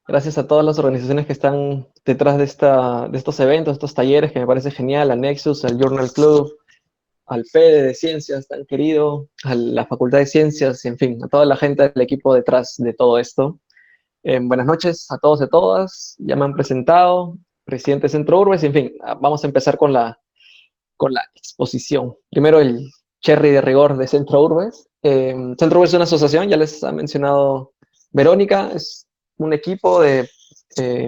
Gracias a todas las organizaciones que están detrás de estos eventos, estos talleres, que me parece genial, a Nexus, al Journal Club, al FEDE de Ciencias, tan querido, a la Facultad de Ciencias, en fin, a toda la gente del equipo detrás de todo esto. Buenas noches a todos y a todas, ya me han presentado, presidente de Centro Urbes, en fin, vamos a empezar con la exposición. Primero el cherry de rigor de Centro Urbes. Centro Urbes es una asociación, ya les ha mencionado Verónica, es un equipo de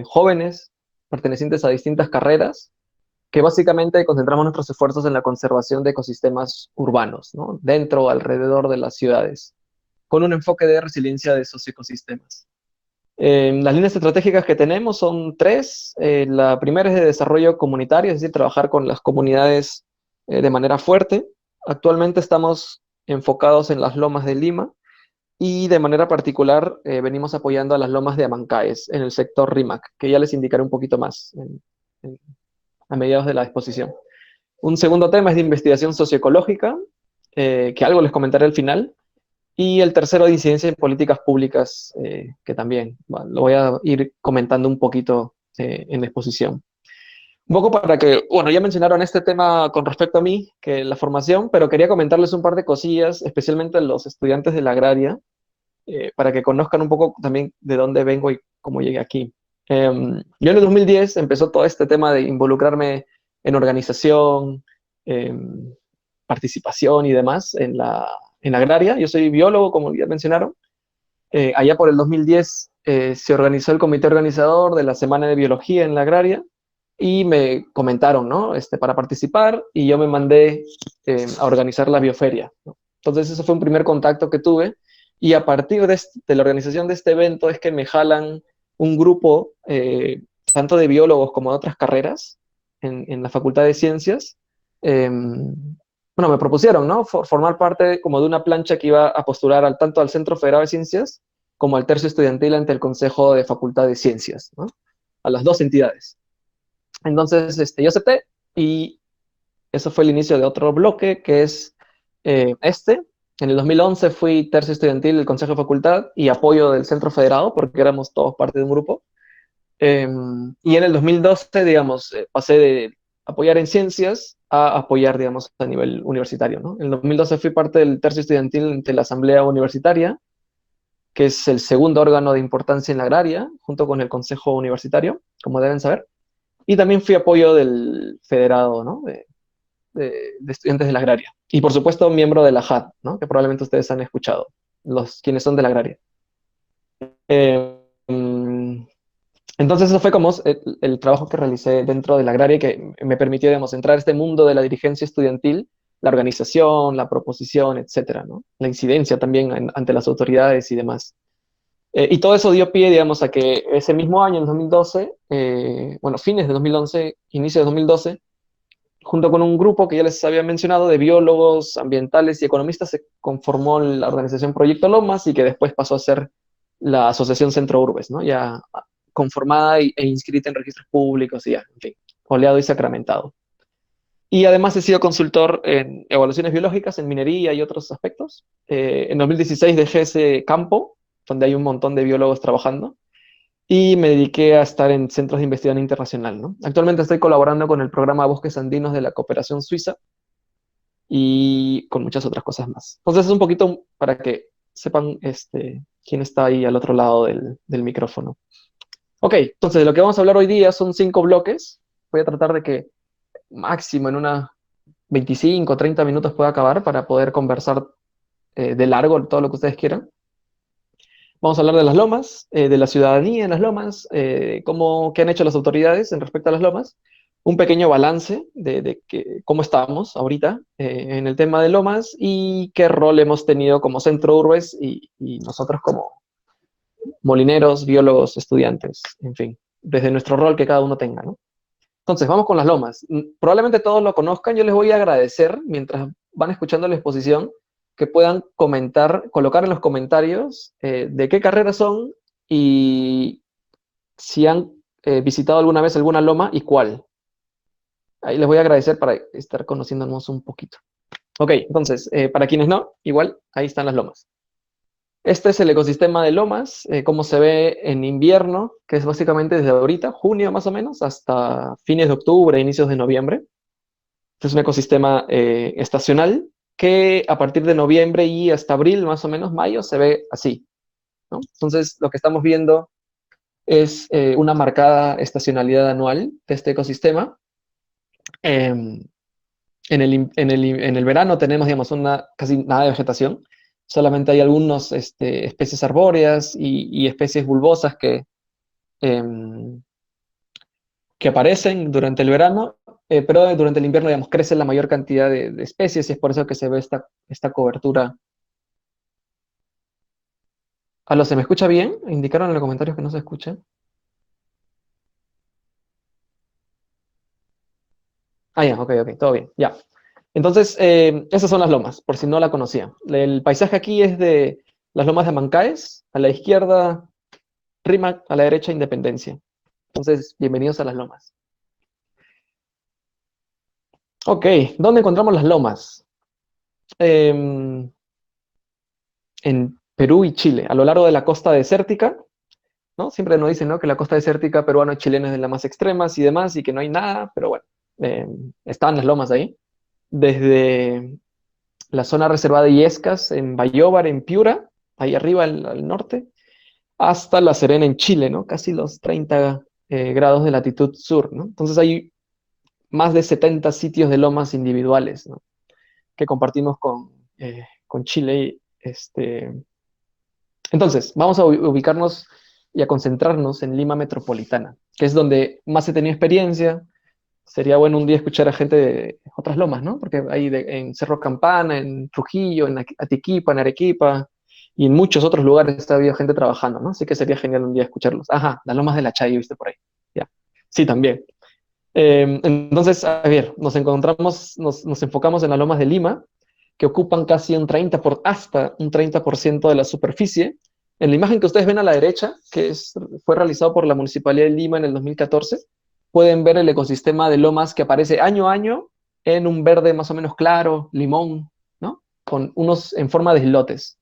jóvenes pertenecientes a distintas carreras que básicamente concentramos nuestros esfuerzos en la conservación de ecosistemas urbanos, ¿no? Dentro o alrededor de las ciudades, con un enfoque de resiliencia de esos ecosistemas. Las líneas estratégicas que tenemos son tres. La primera es de desarrollo comunitario, es decir, trabajar con las comunidades de manera fuerte. Actualmente estamos enfocados en las lomas de Lima y de manera particular venimos apoyando a las lomas de Amancaes en el sector RIMAC, que ya les indicaré un poquito más a mediados de la exposición. Un segundo tema es de investigación socioecológica, que algo les comentaré al final. Y el tercero de incidencia en políticas públicas, que también lo voy a ir comentando un poquito en la exposición. Un poco para que, bueno, ya mencionaron este tema con respecto a mí, que la formación, pero quería comentarles un par de cosillas, especialmente a los estudiantes de la agraria, para que conozcan un poco también de dónde vengo y cómo llegué aquí. Yo en el 2010 empezó todo este tema de involucrarme en organización, participación y demás en la agraria. Yo soy biólogo, como ya mencionaron. Allá por el 2010 se organizó el comité organizador de la Semana de Biología en la agraria y me comentaron, ¿no? Para participar y yo me mandé a organizar la bioferia, ¿no? Entonces ese fue un primer contacto que tuve y a partir de la organización de este evento es que me jalan un grupo tanto de biólogos como de otras carreras en la Facultad de Ciencias. Bueno, me propusieron, ¿no? Formar parte como de una plancha que iba a postular tanto al Centro Federal de Ciencias como al tercio estudiantil ante el Consejo de Facultad de Ciencias, ¿no? A las dos entidades. Entonces, yo acepté y eso fue el inicio de otro bloque que es este. En el 2011 fui tercio estudiantil del Consejo de Facultad y apoyo del Centro Federado porque éramos todos parte de un grupo. Y en el 2012, digamos, pasé de apoyar en ciencias a apoyar, digamos, a nivel universitario, ¿no? En el 2012 fui parte del tercio estudiantil de la Asamblea Universitaria, que es el segundo órgano de importancia en la agraria, junto con el Consejo Universitario, como deben saber. Y también fui apoyo del federado, ¿no? De estudiantes de la agraria. Y por supuesto, miembro de la JAD, ¿no? Que probablemente ustedes han escuchado, quienes son de la agraria. Eh, Entonces, eso fue como el trabajo que realicé dentro de la agraria que me permitió, digamos, entrar a este mundo de la dirigencia estudiantil, la organización, la proposición, etcétera, ¿no? La incidencia también ante las autoridades y demás. Y todo eso dio pie, digamos, a que ese mismo año, en 2012, bueno, fines de 2011, inicio de 2012, junto con un grupo que ya les había mencionado de biólogos, ambientales y economistas, se conformó la organización Proyecto Lomas y que después pasó a ser la Asociación Centro Urbes, ¿no? Ya conformada e inscrita en registros públicos y ya, en fin, oleado y sacramentado. Y además he sido consultor en evaluaciones biológicas, en minería y otros aspectos. En 2016 dejé ese campo, donde hay un montón de biólogos trabajando, y me dediqué a estar en centros de investigación internacional, ¿no? Actualmente estoy colaborando con el programa Bosques Andinos de la Cooperación Suiza y con muchas otras cosas más. Entonces es un poquito para que sepan quién está ahí al otro lado del micrófono. Ok, entonces de lo que vamos a hablar hoy día son 5 bloques. Voy a tratar de que máximo en unas 25 o 30 minutos pueda acabar para poder conversar de largo todo lo que ustedes quieran. Vamos a hablar de las lomas, de la ciudadanía en las lomas, qué han hecho las autoridades en respecto a las lomas, un pequeño balance de cómo estamos ahorita en el tema de lomas y qué rol hemos tenido como Centro Urbes y nosotros como molineros, biólogos, estudiantes, en fin, desde nuestro rol que cada uno tenga, ¿no? Entonces, vamos con las lomas. Probablemente todos lo conozcan. Yo les voy a agradecer, mientras van escuchando la exposición, que puedan comentar, colocar en los comentarios de qué carrera son y si han visitado alguna vez alguna loma y cuál. Ahí les voy a agradecer para estar conociéndonos un poquito. Ok, entonces, para quienes no, igual, ahí están las lomas. Este es el ecosistema de lomas, cómo se ve en invierno, que es básicamente desde ahorita, junio más o menos, hasta fines de octubre, inicios de noviembre. Este es un ecosistema estacional que a partir de noviembre y hasta abril, más o menos, mayo, se ve así, ¿no? Entonces, lo que estamos viendo es una marcada estacionalidad anual de este ecosistema. Eh, en el verano tenemos, digamos, casi nada de vegetación, solamente hay algunas especies arbóreas y especies bulbosas eh, que aparecen durante el verano, pero durante el invierno, digamos, crece la mayor cantidad de especies y es por eso que se ve esta cobertura. ¿Aló, se me escucha bien? Indicaron en los comentarios que no se escucha. Ah, ya, ok, ok, todo bien, ya. Entonces, esas son las lomas, por si no la conocía. El paisaje aquí es de las lomas de Mancaes, a la izquierda Rímac, a la derecha Independencia. Entonces, bienvenidos a las lomas. Ok, ¿dónde encontramos las lomas? Em, en Perú y Chile, a lo largo de la costa desértica, ¿no? Siempre nos dicen, ¿no?, que la costa desértica peruana y chilena es de las más extremas y demás, y que no hay nada, pero bueno, están las lomas ahí. Desde la zona reservada de Illescas, en Bayóvar, en Piura, ahí arriba al norte, hasta La Serena en Chile, ¿no? Casi los 30 grados de latitud sur, ¿no? Entonces hay más de 70 sitios de lomas individuales, ¿no?, que compartimos con Chile. Entonces, vamos a ubicarnos y a concentrarnos en Lima Metropolitana, que es donde más he tenido experiencia. Sería bueno un día escuchar a gente de otras lomas, ¿no? Porque hay en Cerro Campana, en Trujillo, en Atiquipa, en Arequipa y en muchos otros lugares está habido gente trabajando, ¿no? Así que sería genial un día escucharlos. Ajá, las lomas de la Chayo, viste por ahí. Ya. Sí, también. Entonces, a ver, nos enfocamos en las lomas de Lima, que ocupan casi hasta un 30% de la superficie. En la imagen que ustedes ven a la derecha, fue realizado por la Municipalidad de Lima en el 2014, pueden ver el ecosistema de lomas que aparece año a año en un verde más o menos claro, limón, ¿no? Con unos en forma de islotes,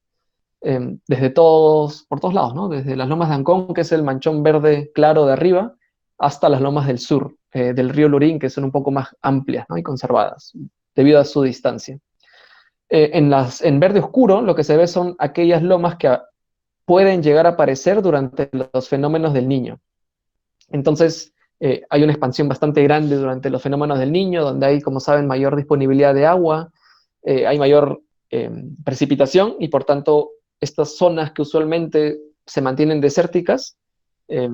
por todos lados, ¿no? Desde las lomas de Ancón, que es el manchón verde claro de arriba, hasta las lomas del sur, del río Lurín, que son un poco más amplias, ¿no?, y conservadas, debido a su distancia. En verde oscuro, lo que se ve son aquellas lomas que pueden llegar a aparecer durante los fenómenos del niño. Entonces, hay una expansión bastante grande durante los fenómenos del niño, donde hay, como saben, mayor disponibilidad de agua, hay mayor precipitación y por tanto estas zonas que usualmente se mantienen desérticas eh,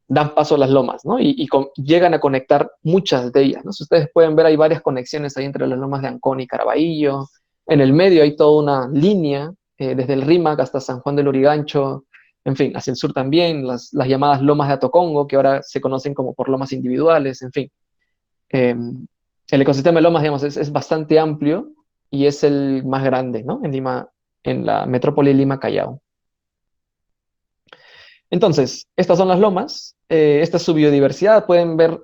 dan paso a las lomas, ¿no? Llegan a conectar muchas de ellas, ¿no? Si ustedes pueden ver, hay varias conexiones ahí entre las lomas de Ancón y Caraballo. En el medio hay toda una línea, desde el Rímac hasta San Juan del Lurigancho, en fin, hacia el sur también, las llamadas lomas de Atocongo, que ahora se conocen como por lomas individuales, en fin. Eh, el ecosistema de lomas, digamos, es bastante amplio y es el más grande, ¿no?, en Lima, en la metrópoli Lima-Callao. Entonces, estas son las lomas, esta es su biodiversidad, pueden ver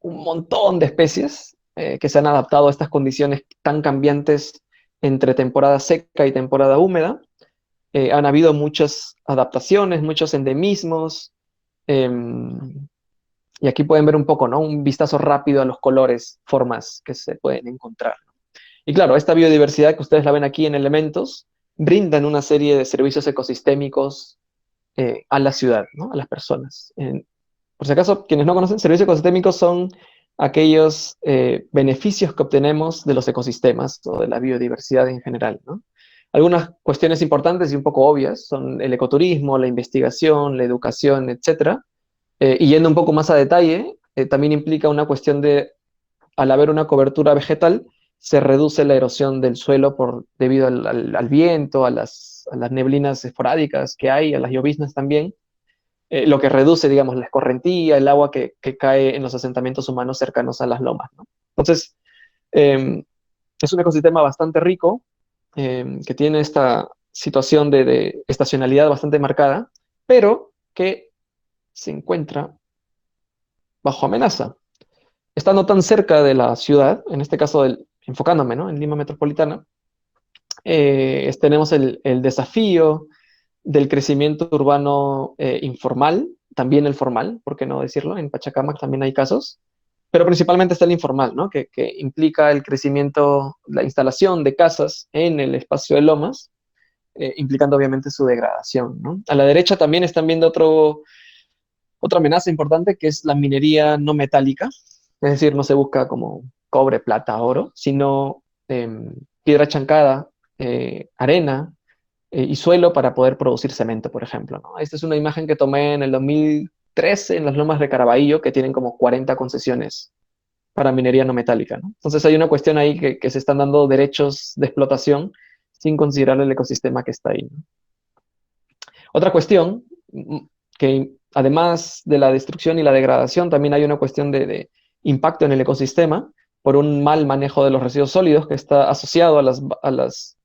un montón de especies que se han adaptado a estas condiciones tan cambiantes entre temporada seca y temporada húmeda. Han habido muchas adaptaciones, muchos endemismos, eh, y aquí pueden ver un poco, ¿no?, un vistazo rápido a los colores, formas que se pueden encontrar. Y claro, esta biodiversidad que ustedes la ven aquí en elementos, brindan una serie de servicios ecosistémicos a la ciudad, ¿no?, a las personas. Por si acaso, quienes no conocen, servicios ecosistémicos son aquellos beneficios que obtenemos de los ecosistemas o de la biodiversidad en general, ¿no? Algunas cuestiones importantes y un poco obvias son el ecoturismo, la investigación, la educación, etcétera. Y yendo un poco más a detalle, también implica una cuestión de, al haber una cobertura vegetal, se reduce la erosión del suelo debido al viento, a las neblinas esporádicas que hay, a las lloviznas también, lo que reduce, digamos, la escorrentía, el agua que cae en los asentamientos humanos cercanos a las lomas, ¿no? Entonces, eh, es un ecosistema bastante rico, que tiene esta situación de estacionalidad bastante marcada, pero que se encuentra bajo amenaza. Estando tan cerca de la ciudad, en este caso enfocándome, ¿no?, en Lima Metropolitana, Tenemos el desafío del crecimiento urbano informal, también el formal, ¿por qué no decirlo? En Pachacamac también hay casos, pero principalmente está el informal, ¿no? Que implica el crecimiento, la instalación de casas en el espacio de lomas, implicando obviamente su degradación, ¿no? A la derecha también están viendo otra amenaza importante que es la minería no metálica, es decir, no se busca como cobre, plata, oro, sino piedra chancada, arena, y suelo para poder producir cemento, por ejemplo, ¿no? Esta es una imagen que tomé en el 2013 en las lomas de Caraballo, que tienen como 40 concesiones para minería no metálica, ¿no? Entonces hay una cuestión ahí que se están dando derechos de explotación sin considerar el ecosistema que está ahí, ¿no? Otra cuestión, que además de la destrucción y la degradación, también hay una cuestión de impacto en el ecosistema por un mal manejo de los residuos sólidos que está asociado a las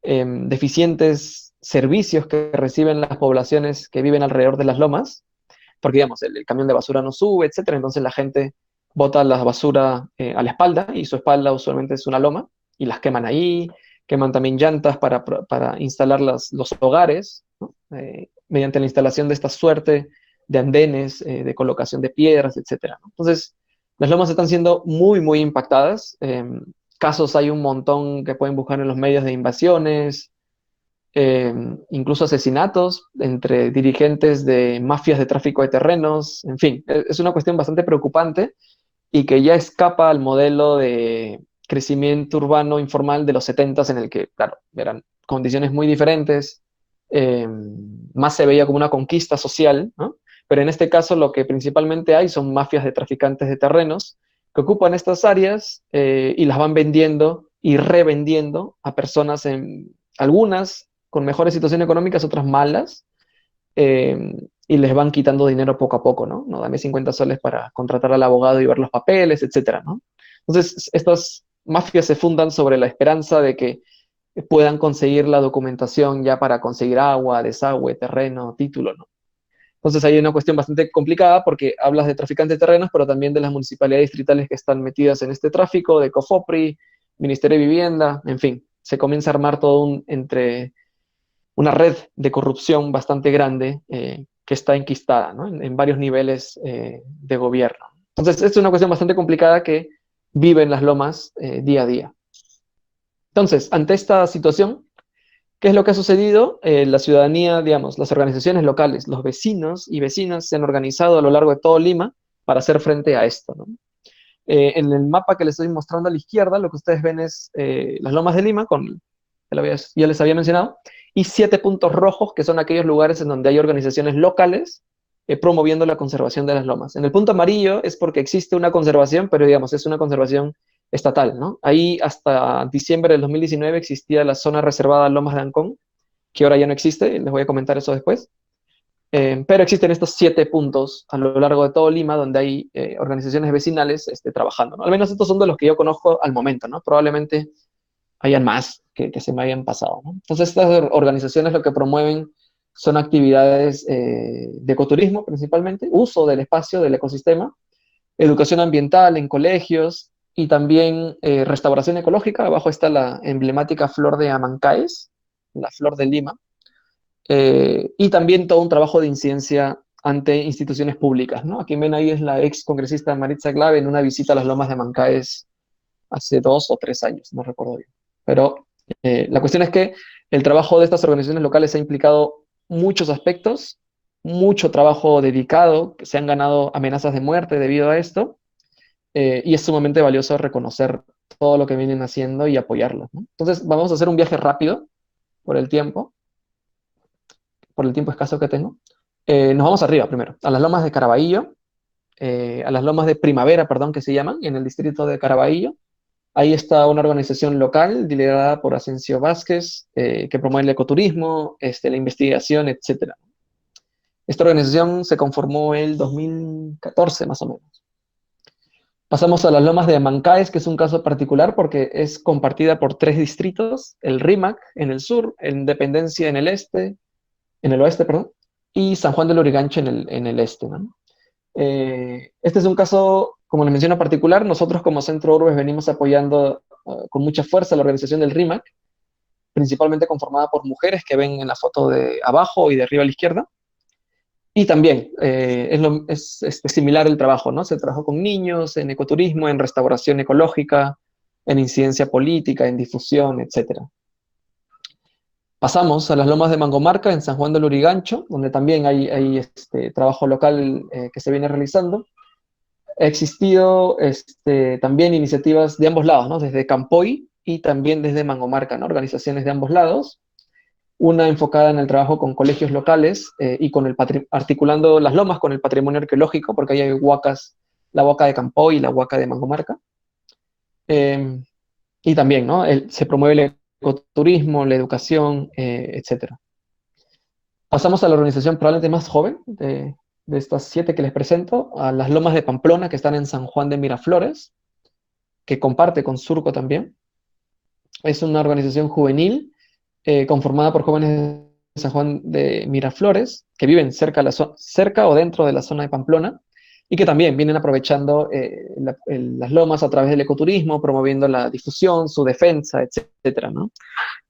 deficientes servicios que reciben las poblaciones que viven alrededor de las lomas, porque digamos, el camión de basura no sube, etcétera, entonces la gente bota la basura a la espalda y su espalda usualmente es una loma y las queman ahí, queman también llantas para instalar los hogares, ¿no? Mediante la instalación de esta suerte de andenes, de colocación de piedras, etcétera, ¿no? Entonces, las lomas están siendo muy, muy impactadas. Casos hay un montón que pueden buscar en los medios de invasiones, eh, incluso asesinatos entre dirigentes de mafias de tráfico de terrenos, en fin, es una cuestión bastante preocupante y que ya escapa al modelo de crecimiento urbano informal de los 70 en el que, claro, eran condiciones muy diferentes, eh, más se veía como una conquista social, ¿no? Pero en este caso lo que principalmente hay son mafias de traficantes de terrenos que ocupan estas áreas y las van vendiendo y revendiendo a personas en algunas con mejores situaciones económicas, otras malas, y les van quitando dinero poco a poco, ¿no? No, dame 50 soles para contratar al abogado y ver los papeles, etcétera, ¿no? Entonces, estas mafias se fundan sobre la esperanza de que puedan conseguir la documentación ya para conseguir agua, desagüe, terreno, título, ¿no? Entonces hay una cuestión bastante complicada porque hablas de traficantes de terrenos, pero también de las municipalidades distritales que están metidas en este tráfico, de COFOPRI, Ministerio de Vivienda, en fin, se comienza a armar todo entre una red de corrupción bastante grande que está enquistada, ¿no? en varios niveles de gobierno. Entonces, es una cuestión bastante complicada que vive en las lomas día a día. Entonces, ante esta situación, ¿qué es lo que ha sucedido? La ciudadanía, digamos, las organizaciones locales, los vecinos y vecinas se han organizado a lo largo de todo Lima para hacer frente a esto, ¿no? En el mapa que les estoy mostrando a la izquierda, lo que ustedes ven es las lomas de Lima, ya les había mencionado, y 7 puntos rojos, que son aquellos lugares en donde hay organizaciones locales promoviendo la conservación de las lomas. En el punto amarillo es porque existe una conservación, pero digamos, es una conservación estatal, ¿no? Ahí hasta diciembre del 2019 existía la zona reservada Lomas de Ancón, que ahora ya no existe, les voy a comentar eso después. Pero existen estos 7 puntos a lo largo de todo Lima donde hay organizaciones vecinales trabajando, ¿no? Al menos estos son de los que yo conozco al momento, ¿no? Probablemente hayan más que se me hayan pasado, ¿no? Entonces estas organizaciones lo que promueven son actividades de ecoturismo principalmente, uso del espacio, del ecosistema, educación ambiental en colegios y también restauración ecológica. Abajo está la emblemática flor de Amancaes, la flor de Lima, y también todo un trabajo de incidencia ante instituciones públicas, ¿no? Aquí ven ahí es la ex congresista Maritza Glave en una visita a las lomas de Mancaes hace 2 o 3 años, no recuerdo bien. Pero la cuestión es que el trabajo de estas organizaciones locales ha implicado muchos aspectos, mucho trabajo dedicado, que se han ganado amenazas de muerte debido a esto, y es sumamente valioso reconocer todo lo que vienen haciendo y apoyarlos, ¿no? Entonces, vamos a hacer un viaje rápido por el tiempo, por el tiempo escaso que tengo. Nos vamos arriba primero, a las lomas de Caraballo, a las lomas de Primavera, perdón, que se llaman, en el distrito de Caraballo. Ahí está una organización local liderada por Asensio Vázquez, que promueve el ecoturismo, la investigación, etc. Esta organización se conformó en el 2014, más o menos. Pasamos a las lomas de Amancaes, que es un caso particular porque es compartida por 3 distritos, el Rímac en el sur, Independencia en el oeste, perdón, y San Juan del Lurigancho en el este, ¿no? Este es un caso, como les menciono, particular. Nosotros como Centro Urbes venimos apoyando con mucha fuerza la organización del RIMAC, principalmente conformada por mujeres que ven en la foto de abajo y de arriba a la izquierda. Y también similar el trabajo, ¿no? Se trabajó con niños, en ecoturismo, en restauración ecológica, en incidencia política, en difusión, etcétera. Pasamos a las lomas de Mangomarca en San Juan del Lurigancho, donde también hay trabajo local que se viene realizando. Ha existido también iniciativas de ambos lados, ¿no? Desde Campoy y también desde Mangomarca, ¿no? Organizaciones de ambos lados. Una enfocada en el trabajo con colegios locales y con articulando las lomas con el patrimonio arqueológico, porque ahí hay huacas, la huaca de Campoy y la huaca de Mangomarca. Y también, ¿no? Se promueve el ecoturismo, la educación, etcétera. Pasamos a la organización probablemente más joven de estas 7 que les presento, a las Lomas de Pamplona, que están en San Juan de Miraflores, que comparte con Surco también. Es una organización juvenil conformada por jóvenes de San Juan de Miraflores, que viven cerca o dentro de la zona de Pamplona, y que también vienen aprovechando las lomas a través del ecoturismo, promoviendo la difusión, su defensa, etcétera, ¿no?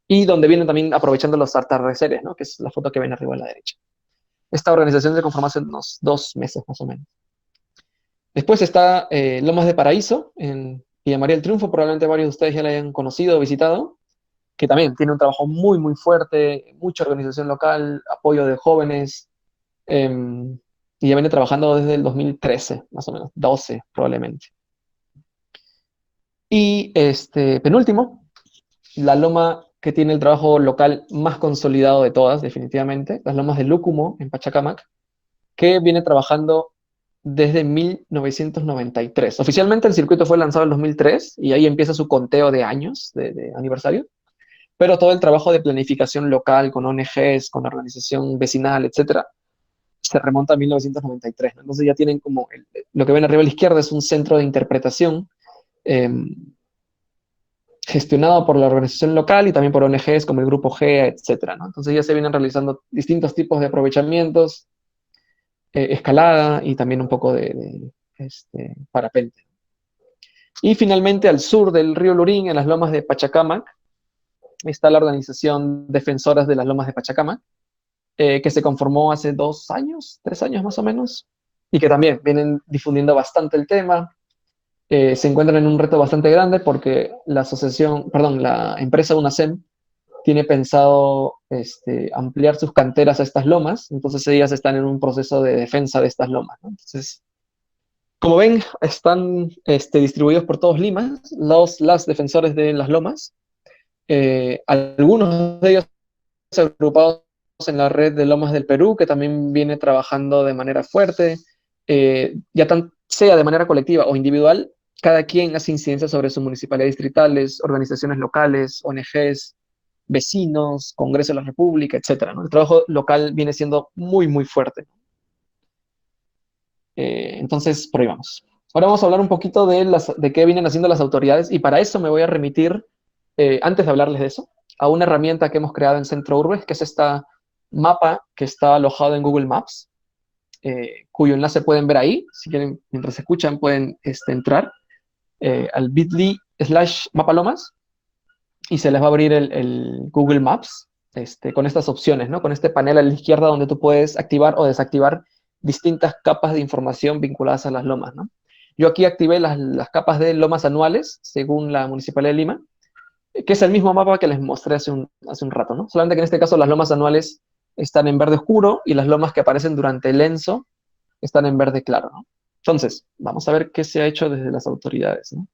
Y donde vienen también aprovechando los atardeceres, ¿no? Que es la foto que ven arriba a la derecha. Esta organización se conformó hace unos 2 meses más o menos. Después está Lomas de Paraíso, en Villa María del Triunfo, probablemente varios de ustedes ya la hayan conocido o visitado, que también tiene un trabajo muy, muy fuerte, mucha organización local, apoyo de jóvenes, eh, y ya viene trabajando desde el 2013, más o menos, 12 probablemente. Y penúltimo, la loma que tiene el trabajo local más consolidado de todas, definitivamente, las lomas de Lúcumo, en Pachacamac, que viene trabajando desde 1993. Oficialmente el circuito fue lanzado en 2003 y ahí empieza su conteo de años, de aniversario, pero todo el trabajo de planificación local con ONGs, con organización vecinal, etcétera, se remonta a 1993, ¿no? Entonces ya tienen como, lo que ven arriba a la izquierda es un centro de interpretación eh, gestionado por la organización local y también por ONGs como el Grupo GEA, etcétera, ¿no? Entonces ya se vienen realizando distintos tipos de aprovechamientos, escalada y también un poco de parapente. Y finalmente al sur del río Lurín, en las lomas de Pachacamac, está la organización Defensoras de las Lomas de Pachacamac, que se conformó hace 2 años, 3 años más o menos, y que también vienen difundiendo bastante el tema. Se encuentran en un reto bastante grande porque la empresa UNACEM tiene pensado ampliar sus canteras a estas lomas, entonces ellas están en un proceso de defensa de estas lomas, ¿no? Entonces, como ven, están distribuidos por todos Lima, las defensores de las lomas, algunos de ellos agrupados en la red de Lomas del Perú, que también viene trabajando de manera fuerte, sea de manera colectiva o individual, cada quien hace incidencia sobre sus municipalidades distritales, organizaciones locales, ONGs, vecinos, Congreso de la República, etcétera, ¿no? El trabajo local viene siendo muy, muy fuerte. Entonces, por ahí vamos. Ahora vamos a hablar un poquito de qué vienen haciendo las autoridades y para eso me voy a remitir, antes de hablarles de eso, a una herramienta que hemos creado en Centro Urbe, que es esta mapa que está alojado en Google Maps, cuyo enlace pueden ver ahí. Si quieren, mientras escuchan, pueden entrar al bit.ly/mapalomas y se les va a abrir el Google Maps con estas opciones, ¿no? Con este panel a la izquierda donde tú puedes activar o desactivar distintas capas de información vinculadas a las lomas, ¿no? Yo aquí activé las capas de lomas anuales, según la Municipalidad de Lima, que es el mismo mapa que les mostré hace un rato, ¿no? Solamente que en este caso las lomas anuales están en verde oscuro y las lomas que aparecen durante el ENSO están en verde claro, ¿no? Entonces, vamos a ver qué se ha hecho desde las autoridades, ¿no?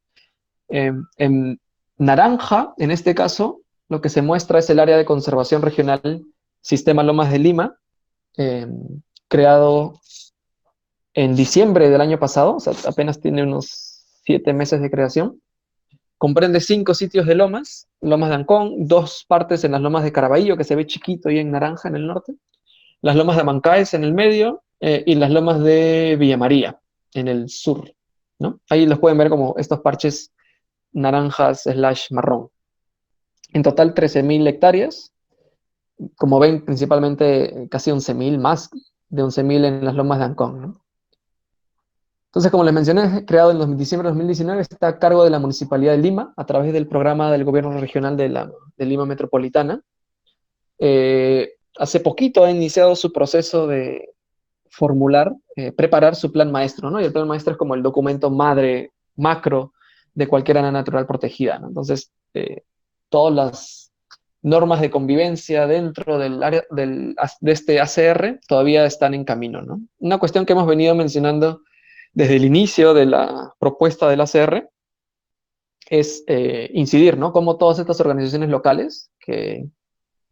En naranja, en este caso, lo que se muestra es el área de conservación regional Sistema Lomas de Lima, eh, creado en diciembre del año pasado, o sea, apenas tiene unos 7 meses de creación. Comprende 5 sitios de lomas, lomas de Ancón, 2 partes en las lomas de Caraballo, que se ve chiquito y en naranja en el norte, las lomas de Amancaes en el medio, y las lomas de Villa María en el sur, ¿no? Ahí los pueden ver como estos parches naranjas/marrón. En total 13.000 hectáreas, como ven principalmente casi 11.000, más de 11.000 en las lomas de Ancón, ¿no? Entonces, como les mencioné, creado en diciembre de 2019, está a cargo de la Municipalidad de Lima a través del programa del Gobierno Regional de Lima Metropolitana. Hace poquito ha iniciado su proceso de preparar su plan maestro, ¿no? Y el plan maestro es como el documento madre, macro, de cualquier área natural protegida, ¿no? Entonces, todas las normas de convivencia dentro del área de este ACR todavía están en camino, ¿no? Una cuestión que hemos venido mencionando desde el inicio de la propuesta del ACR es incidir, ¿no? Cómo todas estas organizaciones locales que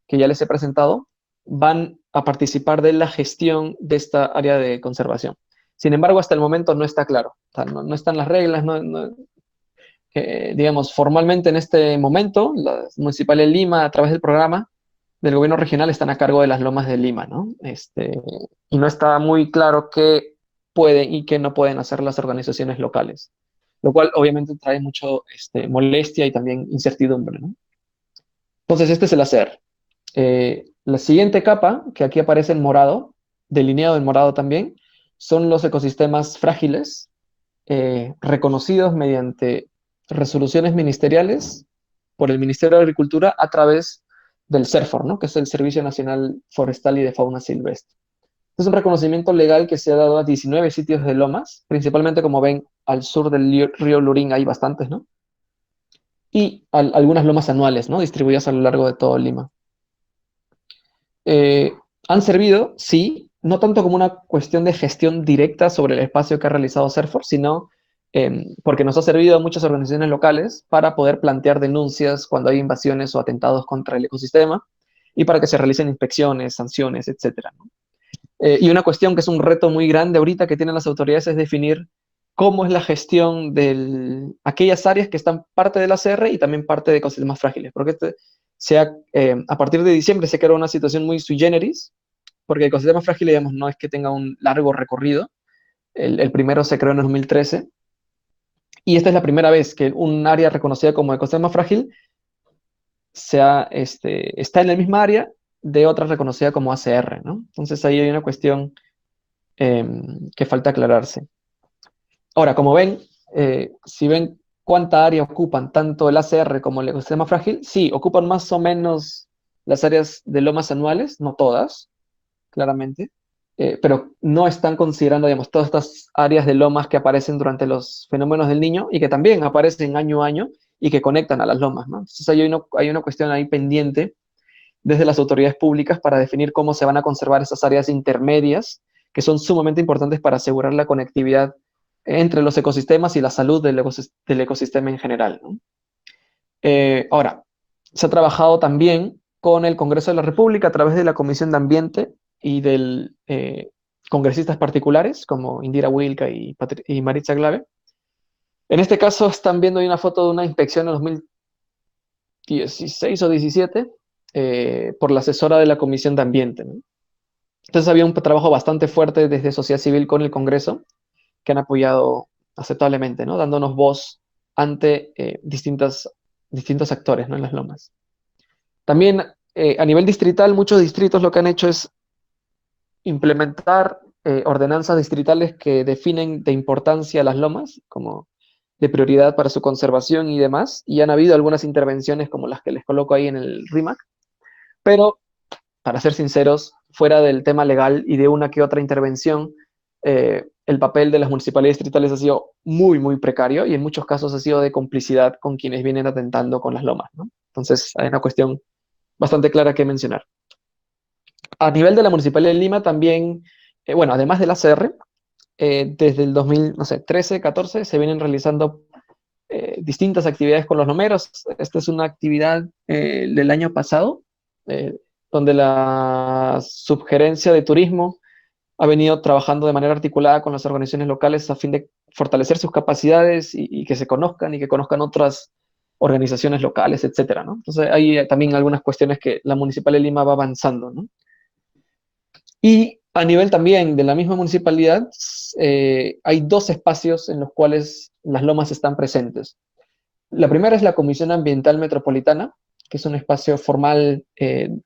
ya les he presentado van a participar de la gestión de esta área de conservación. Sin embargo, hasta el momento no está claro. O sea, no están las reglas, digamos, formalmente en este momento, las municipales de Lima, a través del programa del gobierno regional, están a cargo de las lomas de Lima, ¿no? Y no está muy claro qué pueden y qué no pueden hacer las organizaciones locales, lo cual obviamente trae mucho molestia y también incertidumbre, ¿no? Entonces, este es el hacer. La siguiente capa, que aquí aparece en morado, delineado en morado también, son los ecosistemas frágiles, reconocidos mediante resoluciones ministeriales por el Ministerio de Agricultura a través del CERFOR, ¿no? Que es el Servicio Nacional Forestal y de Fauna Silvestre. Es un reconocimiento legal que se ha dado a 19 sitios de lomas, principalmente, como ven, al sur del río Lurín hay bastantes, ¿no? Y algunas lomas anuales, ¿no? Distribuidas a lo largo de todo Lima. Eh, Han servido, sí, no tanto como una cuestión de gestión directa sobre el espacio que ha realizado CERFOR, sino porque nos ha servido a muchas organizaciones locales para poder plantear denuncias cuando hay invasiones o atentados contra el ecosistema y para que se realicen inspecciones, sanciones, etcétera, ¿no? Y una cuestión que es un reto muy grande ahorita que tienen las autoridades es definir cómo es la gestión de aquellas áreas que están parte de la CR y también parte de ecosistemas frágiles, porque a partir de diciembre se creó una situación muy sui generis, porque el ecosistema frágil, digamos, no es que tenga un largo recorrido. El primero se creó en 2013 y esta es la primera vez que un área reconocida como ecosistema frágil está en la misma área de otra reconocida como ACR, ¿no? Entonces ahí hay una cuestión que falta aclararse. Ahora, como ven, si ven cuánta área ocupan tanto el ACR como el ecosistema frágil, sí, ocupan más o menos las áreas de lomas anuales, no todas, claramente, pero no están considerando, digamos, todas estas áreas de lomas que aparecen durante los fenómenos del Niño y que también aparecen año a año y que conectan a las lomas, ¿no? Entonces hay una cuestión ahí pendiente desde las autoridades públicas para definir cómo se van a conservar esas áreas intermedias que son sumamente importantes para asegurar la conectividad entre los ecosistemas y la salud del ecosistema en general, ¿no? Ahora, se ha trabajado también con el Congreso de la República a través de la Comisión de Ambiente y de congresistas particulares como Indira Wilca y Maritza Glave. En este caso están viendo ahí una foto de una inspección en 2016 o 17 por la asesora de la Comisión de Ambiente, ¿no? Entonces había un trabajo bastante fuerte desde sociedad civil con el Congreso que han apoyado aceptablemente, ¿no? Dándonos voz ante distintos actores, ¿no? En las lomas. También a nivel distrital, muchos distritos lo que han hecho es implementar ordenanzas distritales que definen de importancia las lomas, como de prioridad para su conservación y demás, y han habido algunas intervenciones como las que les coloco ahí en el RIMAC, pero, para ser sinceros, fuera del tema legal y de una que otra intervención, el papel de las municipalidades distritales ha sido muy, muy precario y en muchos casos ha sido de complicidad con quienes vienen atentando con las lomas, ¿no? Entonces, hay una cuestión bastante clara que mencionar. A nivel de la Municipalidad de Lima también, bueno, además del ACR, desde el 2013, 14, se vienen realizando distintas actividades con los lomeros. Esta es una actividad del año pasado, eh, donde la Subgerencia de Turismo ha venido trabajando de manera articulada con las organizaciones locales a fin de fortalecer sus capacidades y que se conozcan y que conozcan otras organizaciones locales, etcétera, ¿no? Entonces hay también algunas cuestiones que la Municipalidad de Lima va avanzando, ¿no? Y a nivel también de la misma municipalidad, hay dos espacios en los cuales las lomas están presentes. La primera es la Comisión Ambiental Metropolitana, que es un espacio formal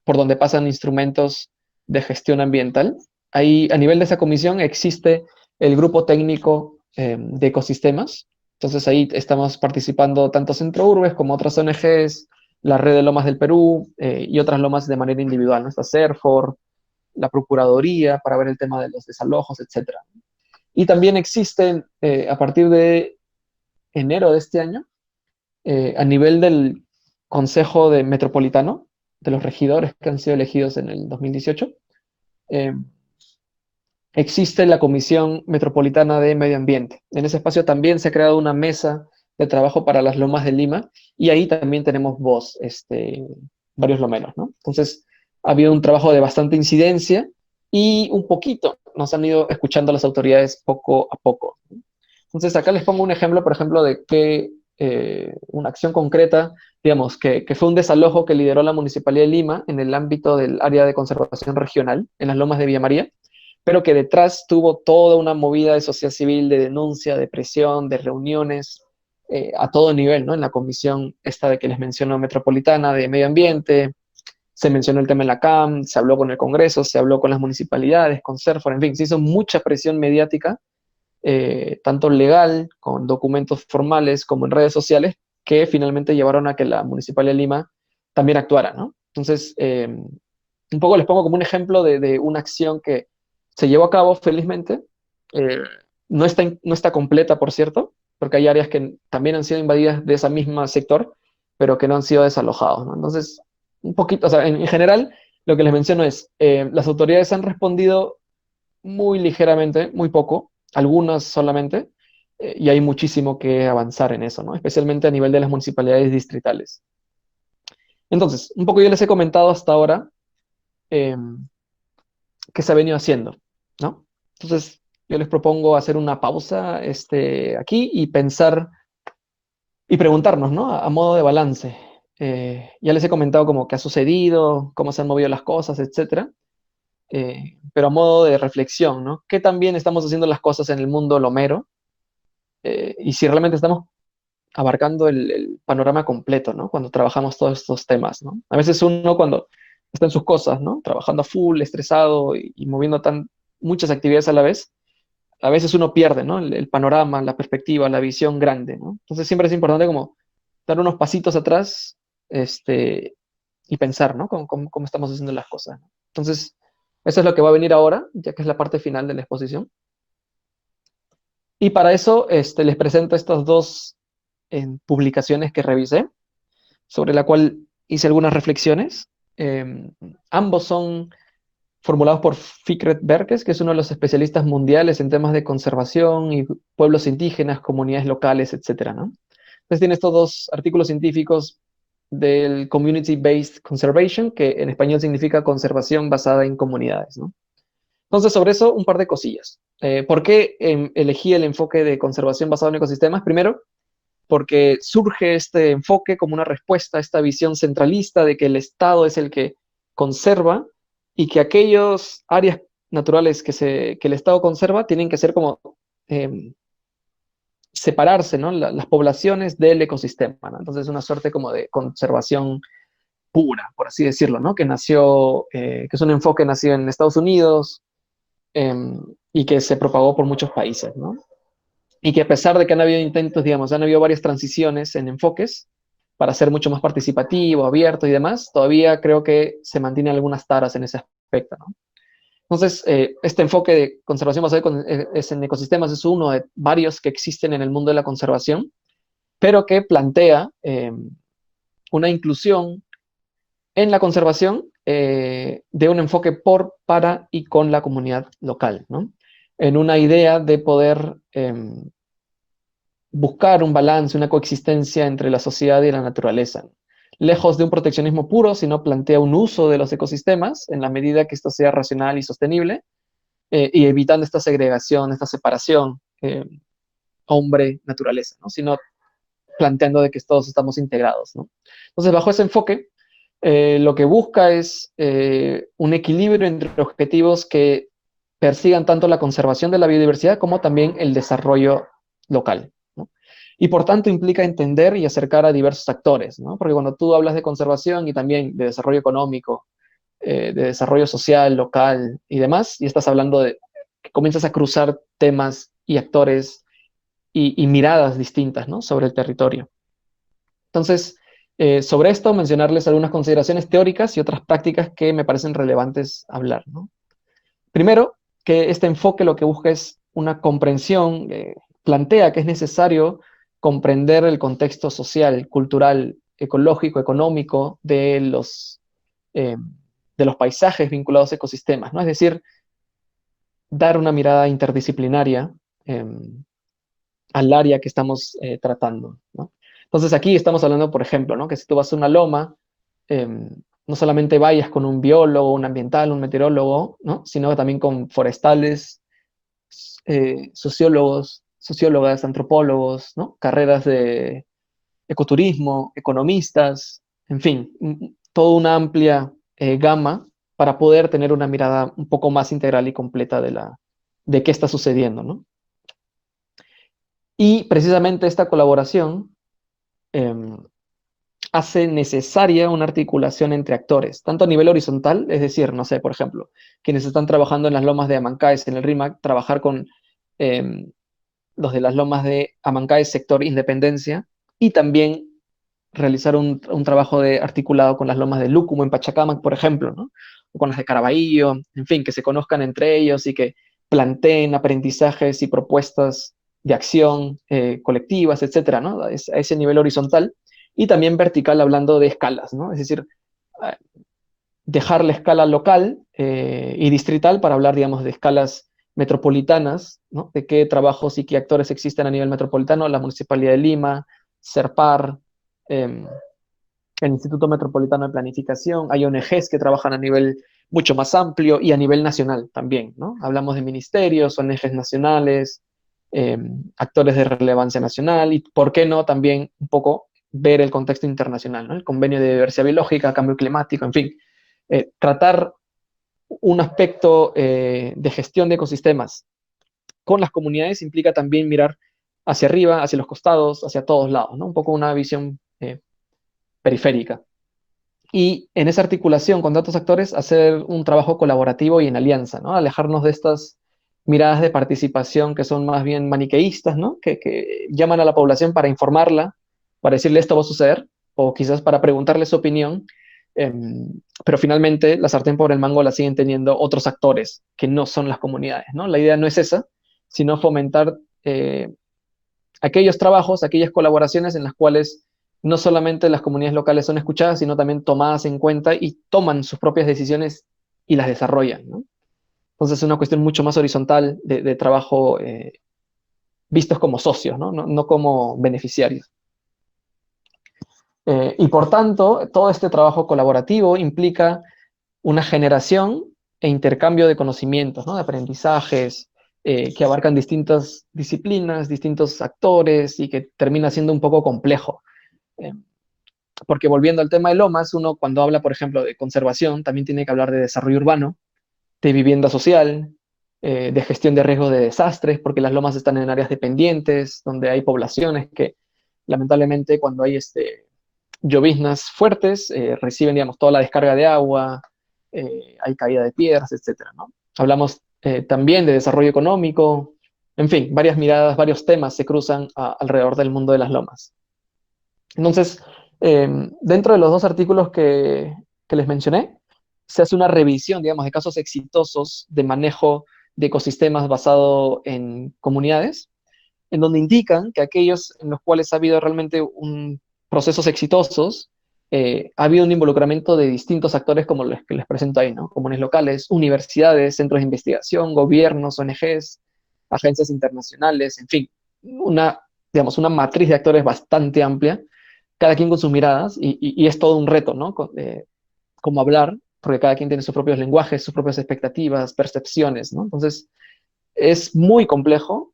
por donde pasan instrumentos de gestión ambiental. Ahí, a nivel de esa comisión, existe el grupo técnico de ecosistemas. Entonces ahí estamos participando tanto Centro Urbes como otras ONGs, la Red de Lomas del Perú y otras lomas de manera individual, ¿no? Está CERFOR, la Procuraduría para ver el tema de los desalojos, etcétera. Y también existen, a partir de enero de este año, a nivel del Consejo de Metropolitano, de los regidores que han sido elegidos en el 2018, eh, existe la Comisión Metropolitana de Medio Ambiente. En ese espacio también se ha creado una mesa de trabajo para las lomas de Lima y ahí también tenemos voz, varios lomeros, ¿no? Entonces, ha habido un trabajo de bastante incidencia y un poquito nos han ido escuchando las autoridades poco a poco. Entonces, acá les pongo un ejemplo, por ejemplo, de que una acción concreta, digamos, que fue un desalojo que lideró la Municipalidad de Lima en el ámbito del área de conservación regional, en las lomas de Villa María, pero que detrás tuvo toda una movida de sociedad civil, de denuncia, de presión, de reuniones a todo nivel, ¿no? En la comisión esta de que les menciono metropolitana de medio ambiente, se mencionó el tema en la CAM, se habló con el Congreso, se habló con las municipalidades, con CERFOR, en fin, se hizo mucha presión mediática, tanto legal, con documentos formales, como en redes sociales, que finalmente llevaron a que la Municipalidad de Lima también actuara, ¿no? Entonces, un poco les pongo como un ejemplo de una acción que se llevó a cabo felizmente. Eh, no está completa, por cierto, porque hay áreas que también han sido invadidas de ese mismo sector, pero que no han sido desalojados, ¿no? Entonces, un poquito, o sea, en general, lo que les menciono es, las autoridades han respondido muy ligeramente, muy poco, algunas solamente, y hay muchísimo que avanzar en eso, ¿no? Especialmente a nivel de las municipalidades distritales. Entonces, un poco yo les he comentado hasta ahora eh, qué se ha venido haciendo, ¿no? Entonces, yo les propongo hacer una pausa aquí y pensar y preguntarnos, ¿no? A modo de balance. Ya les he comentado como qué ha sucedido, cómo se han movido las cosas, etcétera. Pero a modo de reflexión, ¿no? ¿Qué tan bien estamos haciendo las cosas en el mundo lomero? Y si realmente estamos abarcando el panorama completo, ¿no? Cuando trabajamos todos estos temas, ¿no? A veces uno cuando está en sus cosas, ¿no? Trabajando a full, estresado y moviendo muchas actividades a la vez, a veces uno pierde, ¿no? El panorama, la perspectiva, la visión grande, ¿no? Entonces siempre es importante como dar unos pasitos atrás, y pensar, ¿no? Cómo estamos haciendo las cosas, ¿no? Entonces, eso es lo que va a venir ahora, ya que es la parte final de la exposición. Y para eso, les presento estas dos publicaciones que revisé, sobre la cual hice algunas reflexiones. Eh, Ambos son formulados por Fikret Berkes, que es uno de los especialistas mundiales en temas de conservación y pueblos indígenas, comunidades locales, etcétera, ¿no? Entonces tiene estos dos artículos científicos del Community-Based Conservation, que en español significa conservación basada en comunidades, ¿no? Entonces, sobre eso, un par de cosillas. ¿Por qué elegí el enfoque de conservación basado en ecosistemas? Primero, porque surge este enfoque como una respuesta a esta visión centralista de que el Estado es el que conserva y que aquellas áreas naturales que el Estado conserva tienen que ser como eh, separarse, ¿no? Las poblaciones del ecosistema, ¿no? Entonces, una suerte como de conservación pura, por así decirlo, ¿no? Que es un enfoque nacido en Estados Unidos, eh, y que se propagó por muchos países, ¿no? Y que a pesar de que han habido intentos, digamos, han habido varias transiciones en enfoques para ser mucho más participativo, abierto y demás, todavía creo que se mantienen algunas taras en ese aspecto, ¿no? Entonces, este enfoque de conservación basado en ecosistemas es uno de varios que existen en el mundo de la conservación, pero que plantea una inclusión en la conservación de un enfoque por, para y con la comunidad local, ¿no? En una idea de poder buscar un balance, una coexistencia entre la sociedad y la naturaleza. Lejos de un proteccionismo puro, sino plantea un uso de los ecosistemas en la medida que esto sea racional y sostenible, y evitando esta segregación, esta separación hombre-naturaleza, ¿no? Sino planteando de que todos estamos integrados, ¿no? Entonces, bajo ese enfoque, lo que busca es un equilibrio entre objetivos que persigan tanto la conservación de la biodiversidad como también el desarrollo local, ¿no? Y por tanto implica entender y acercar a diversos actores, ¿no? Porque cuando tú hablas de conservación y también de desarrollo económico, de desarrollo social, local y demás, y estás hablando de que comienzas a cruzar temas y actores y miradas distintas, ¿no?, sobre el territorio. Entonces, sobre esto mencionarles algunas consideraciones teóricas y otras prácticas que me parecen relevantes hablar, ¿no? Primero, que este enfoque lo que busca es una comprensión, plantea que es necesario comprender el contexto social, cultural, ecológico, económico eh, de los paisajes vinculados a ecosistemas, ¿no? Es decir, dar una mirada interdisciplinaria eh, al área que estamos tratando, ¿no? Entonces aquí estamos hablando, por ejemplo, ¿no?, que si tú vas a una loma, eh, no solamente vayas con un biólogo, un ambiental, un meteorólogo, ¿no?, sino también con forestales, sociólogos, sociólogas, antropólogos, ¿no?, carreras de ecoturismo, economistas, en fin, toda una amplia gama para poder tener una mirada un poco más integral y completa de qué está sucediendo, ¿no? Y precisamente esta colaboración eh, hace necesaria una articulación entre actores, tanto a nivel horizontal, es decir, no sé, por ejemplo, quienes están trabajando en las lomas de Amancaes, en el RIMAC, trabajar con eh, los de las lomas de Amancaes, sector Independencia, y también realizar un trabajo de articulado con las lomas de Lúcumo en Pachacamac, por ejemplo, ¿no?, o con las de Caraballo, en fin, que se conozcan entre ellos y que planteen aprendizajes y propuestas de acción colectivas, etcétera, ¿no?, a ese nivel horizontal, y también vertical hablando de escalas, ¿no?, es decir, dejar la escala local y distrital para hablar, digamos, de escalas metropolitanas, ¿no?, de qué trabajos y qué actores existen a nivel metropolitano, la Municipalidad de Lima, SERPAR, eh, el Instituto Metropolitano de Planificación, hay ONGs que trabajan a nivel mucho más amplio y a nivel nacional también, ¿no? Hablamos de ministerios, ONGs nacionales, actores de relevancia nacional y, ¿por qué no?, también un poco ver el contexto internacional, ¿no?, el Convenio de Diversidad Biológica, Cambio Climático, en fin, tratar un aspecto de gestión de ecosistemas con las comunidades implica también mirar hacia arriba, hacia los costados, hacia todos lados, ¿no?, un poco una visión periférica. Y en esa articulación con datos actores, hacer un trabajo colaborativo y en alianza, ¿no?, alejarnos de estas miradas de participación que son más bien maniqueístas, ¿no?, que llaman a la población para informarla, para decirle esto va a suceder, o quizás para preguntarle su opinión, eh, pero finalmente la sartén por el mango la siguen teniendo otros actores que no son las comunidades, ¿no? La idea no es esa, sino fomentar aquellos trabajos, aquellas colaboraciones en las cuales no solamente las comunidades locales son escuchadas, sino también tomadas en cuenta y toman sus propias decisiones y las desarrollan, ¿no? Entonces es una cuestión mucho más horizontal de trabajo vistos como socios, ¿no? No como beneficiarios. Y por tanto, todo este trabajo colaborativo implica una generación e intercambio de conocimientos, ¿no?, de aprendizajes, que abarcan distintas disciplinas, distintos actores y que termina siendo un poco complejo. Eh, porque volviendo al tema de lomas, uno cuando habla, por ejemplo, de conservación, también tiene que hablar de desarrollo urbano, de vivienda social, de gestión de riesgos de desastres, porque las lomas están en áreas dependientes, donde hay poblaciones que lamentablemente cuando hay lloviznas fuertes, reciben, digamos, toda la descarga de agua, hay caída de piedras, etcétera, ¿no? Hablamos también de desarrollo económico, en fin, varias miradas, varios temas se cruzan alrededor del mundo de las lomas. Entonces, dentro de los dos artículos que les mencioné, se hace una revisión, digamos, de casos exitosos de manejo de ecosistemas basado en comunidades, en donde indican que aquellos en los cuales ha habido realmente procesos exitosos, ha habido un involucramiento de distintos actores como los que les presento ahí, ¿no? Comunes locales, universidades, centros de investigación, gobiernos, ONGs, agencias internacionales, en fin, digamos, una matriz de actores bastante amplia, cada quien con sus miradas, y es todo un reto, ¿no? Cómo hablar, porque cada quien tiene sus propios lenguajes, sus propias expectativas, percepciones, ¿no? Entonces, es muy complejo,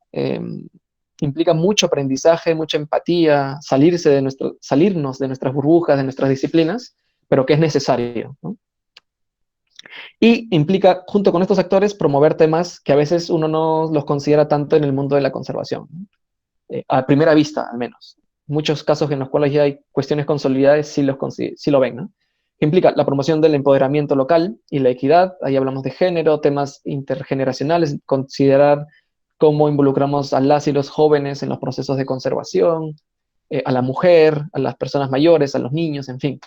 implica mucho aprendizaje, mucha empatía, salirnos de nuestras burbujas, de nuestras disciplinas, pero que es necesario, ¿no? Y implica, junto con estos actores, promover temas que a veces uno no los considera tanto en el mundo de la conservación, ¿no? A primera vista, al menos. Muchos casos en los cuales ya hay cuestiones consolidadas sí lo ven, ¿no? Que implica la promoción del empoderamiento local y la equidad, ahí hablamos de género, temas intergeneracionales, considerar cómo involucramos a las y los jóvenes en los procesos de conservación, a la mujer, a las personas mayores, a los niños, en fin.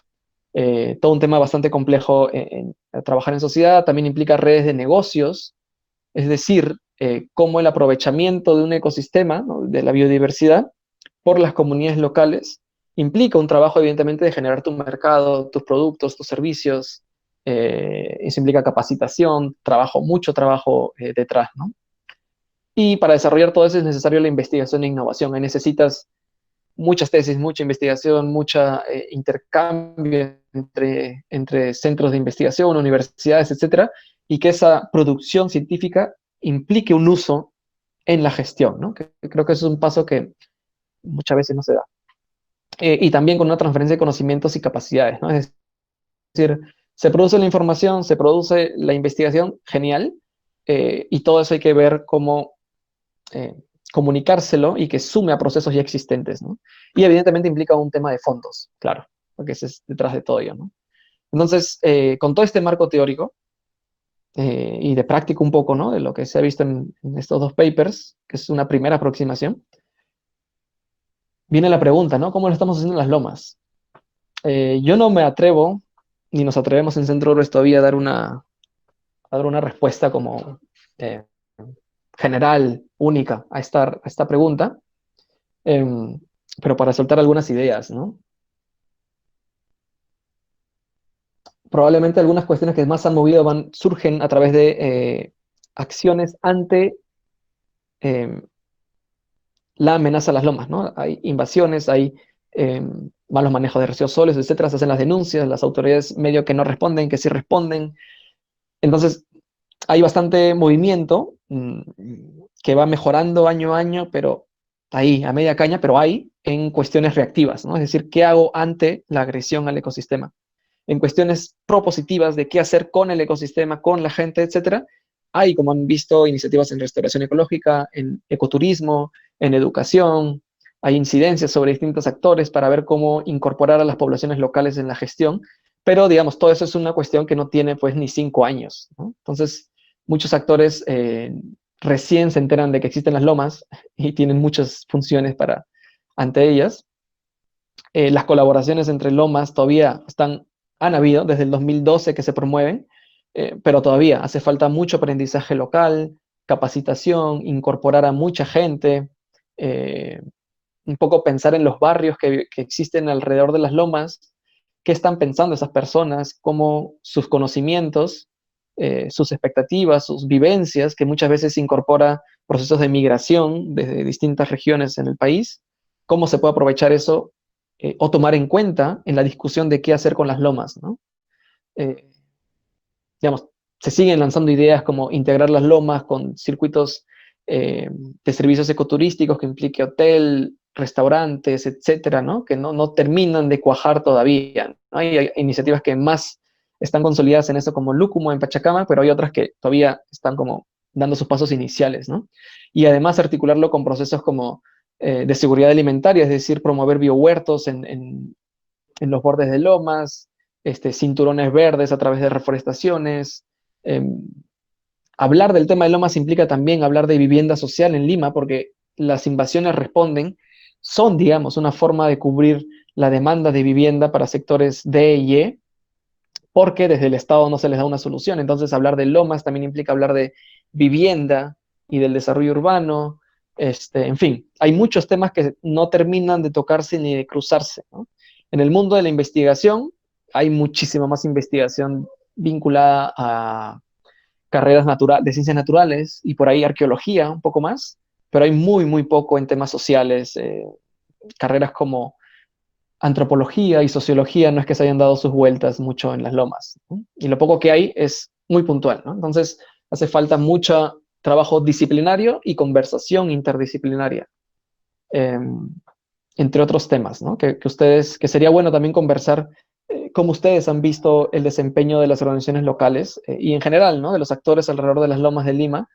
Todo un tema bastante complejo en trabajar en sociedad. También implica redes de negocios, es decir, cómo el aprovechamiento de un ecosistema, ¿no?, de la biodiversidad por las comunidades locales implica un trabajo, evidentemente, de generar tu mercado, tus productos, tus servicios. Eso implica capacitación, trabajo, mucho trabajo detrás, ¿no? Y para desarrollar todo eso es necesario la investigación e innovación. Ahí necesitas muchas tesis, mucha investigación, mucha intercambio entre centros de investigación, universidades, etcétera, y que esa producción científica implique un uso en la gestión, ¿no? Que creo que eso es un paso que muchas veces no se da. Y también con una transferencia de conocimientos y capacidades, ¿no? Es decir, se produce la información, se produce la investigación, genial, y todo eso hay que ver cómo eh, comunicárselo y que sume a procesos ya existentes, ¿no? Y evidentemente implica un tema de fondos, claro, porque ese es detrás de todo ello, ¿no? Entonces, con todo este marco teórico y de práctico un poco, ¿no?, de lo que se ha visto en estos dos papers, que es una primera aproximación, viene la pregunta, ¿no? ¿Cómo lo estamos haciendo en las lomas? Yo no me atrevo, ni nos atrevemos en Centro Ures todavía a dar una respuesta como eh, general, única a esta pregunta, pero para soltar algunas ideas, ¿no? Probablemente algunas cuestiones que más han movido surgen a través de acciones ante eh, la amenaza a las lomas, ¿no? Hay invasiones, hay eh, malos manejos de residuos sólidos, etcétera, se hacen las denuncias, las autoridades medio que no responden, que sí responden. Entonces, hay bastante movimiento que va mejorando año a año, pero ahí, a media caña, pero hay en cuestiones reactivas, ¿no? Es decir, ¿qué hago ante la agresión al ecosistema? En cuestiones propositivas de qué hacer con el ecosistema, con la gente, etcétera, hay, como han visto, iniciativas en restauración ecológica, en ecoturismo, en educación, hay incidencias sobre distintos actores para ver cómo incorporar a las poblaciones locales en la gestión, pero digamos, todo eso es una cuestión que no tiene pues ni 5 años, ¿no? Entonces, muchos actores recién se enteran de que existen las lomas y tienen muchas funciones para ante ellas. Las colaboraciones entre lomas todavía han habido desde el 2012 que se promueven, pero todavía hace falta mucho aprendizaje local, capacitación, incorporar a mucha gente, eh, un poco pensar en los barrios que existen alrededor de las lomas, qué están pensando esas personas, cómo sus conocimientos, sus expectativas, sus vivencias, que muchas veces incorpora procesos de migración desde distintas regiones en el país, cómo se puede aprovechar eso o tomar en cuenta en la discusión de qué hacer con las lomas, ¿no? Eh, digamos, se siguen lanzando ideas como integrar las lomas con circuitos de servicios ecoturísticos que implique hotel, restaurantes, etcétera, ¿no? Que no terminan de cuajar todavía, ¿no? Hay iniciativas que más están consolidadas en eso, como Lúcumo en Pachacama, pero hay otras que todavía están como dando sus pasos iniciales, ¿no? Y además articularlo con procesos como de seguridad alimentaria, es decir, promover biohuertos en los bordes de lomas, cinturones verdes a través de reforestaciones. Eh, Hablar del tema de lomas implica también hablar de vivienda social en Lima, porque las invasiones son, digamos, una forma de cubrir la demanda de vivienda para sectores D y E, porque desde el Estado no se les da una solución. Entonces, hablar de lomas también implica hablar de vivienda y del desarrollo urbano. En fin, hay muchos temas que no terminan de tocarse ni de cruzarse, ¿no? En el mundo de la investigación hay muchísima más investigación vinculada a carreras de ciencias naturales y por ahí arqueología un poco más, pero hay muy poco en temas sociales, carreras como antropología y sociología no es que se hayan dado sus vueltas mucho en las lomas, ¿no? Y lo poco que hay es muy puntual, ¿no? Entonces hace falta mucho trabajo disciplinario y conversación interdisciplinaria, eh, entre otros temas, ¿no? Que sería bueno también conversar cómo ustedes han visto el desempeño de las organizaciones locales y en general, ¿no?, de los actores alrededor de las lomas de Lima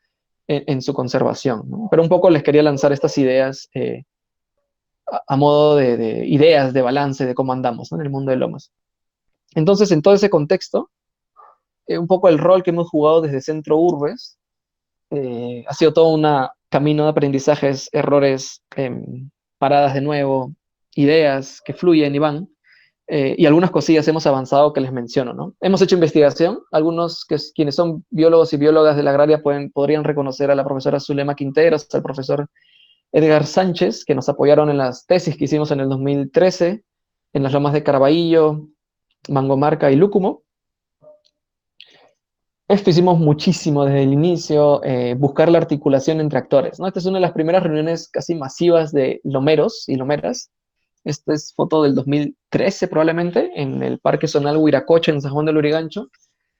en su conservación, ¿no? Pero un poco les quería lanzar estas ideas a modo de ideas de balance de cómo andamos, ¿no?, en el mundo de lomas. Entonces, en todo ese contexto, un poco el rol que hemos jugado desde Centro Urbes Ha sido todo un camino de aprendizajes, errores, paradas de nuevo, ideas que fluyen y van. Y algunas cosillas hemos avanzado que les menciono, ¿no? Hemos hecho investigación, algunos quienes son biólogos y biólogas de la agraria podrían reconocer a la profesora Zulema Quinteros, al profesor Edgar Sánchez, que nos apoyaron en las tesis que hicimos en el 2013, en las lomas de Caraballo, Mangomarca y Lúcumo. Esto hicimos muchísimo desde el inicio, buscar la articulación entre actores, ¿no? Esta es una de las primeras reuniones casi masivas de lomeros y lomeras. Esta es foto del 2013 probablemente, en el Parque Zonal Huiracocha, en San Juan del Lurigancho.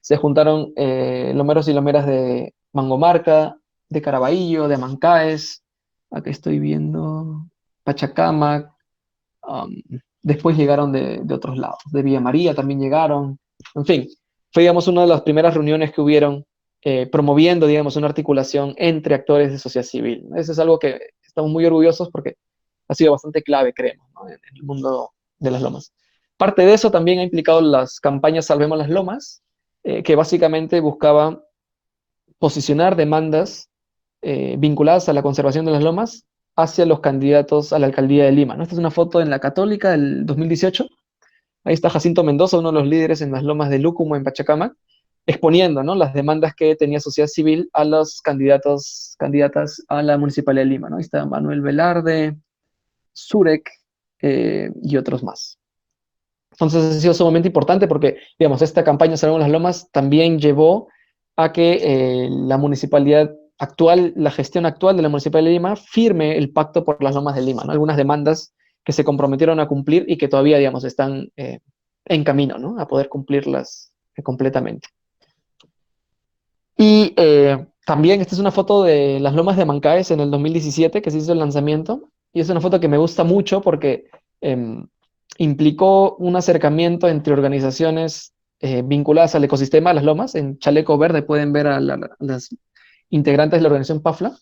Se juntaron lomeros y lomeras de Mangomarca, de Caraballo, de Amancaes. Aquí estoy viendo Pachacamac. um, Después llegaron de otros lados, de Villa María también llegaron. En fin, fue, digamos, una de las primeras reuniones que hubieron promoviendo, digamos, una articulación entre actores de sociedad civil. Eso es algo que estamos muy orgullosos porque ha sido bastante clave, creemos, ¿no? En el mundo de las lomas. Parte de eso también ha implicado las campañas Salvemos las Lomas, que básicamente buscaba posicionar demandas vinculadas a la conservación de las lomas hacia los candidatos a la alcaldía de Lima, ¿no? Esta es una foto en la Católica del 2018. Ahí está Jacinto Mendoza, uno de los líderes en las lomas de Lúcumo, en Pachacamac, exponiendo, ¿no?, las demandas que tenía sociedad civil a los candidatas a la Municipalidad de Lima, ¿no? Ahí está Manuel Velarde, Surek y otros más. Entonces ha sido sumamente importante porque, digamos, esta campaña Salvemos las Lomas también llevó a que la municipalidad actual, la gestión actual de la Municipalidad de Lima, firme el pacto por las lomas de Lima, ¿no? Algunas demandas que se comprometieron a cumplir y que todavía, digamos, están en camino, ¿no?, a poder cumplirlas completamente. Y también esta es una foto de las lomas de Mancaes en el 2017, que se hizo el lanzamiento, y es una foto que me gusta mucho porque eh, implicó un acercamiento entre organizaciones vinculadas al ecosistema de las lomas. En chaleco verde pueden ver a las integrantes de la organización PAFLA,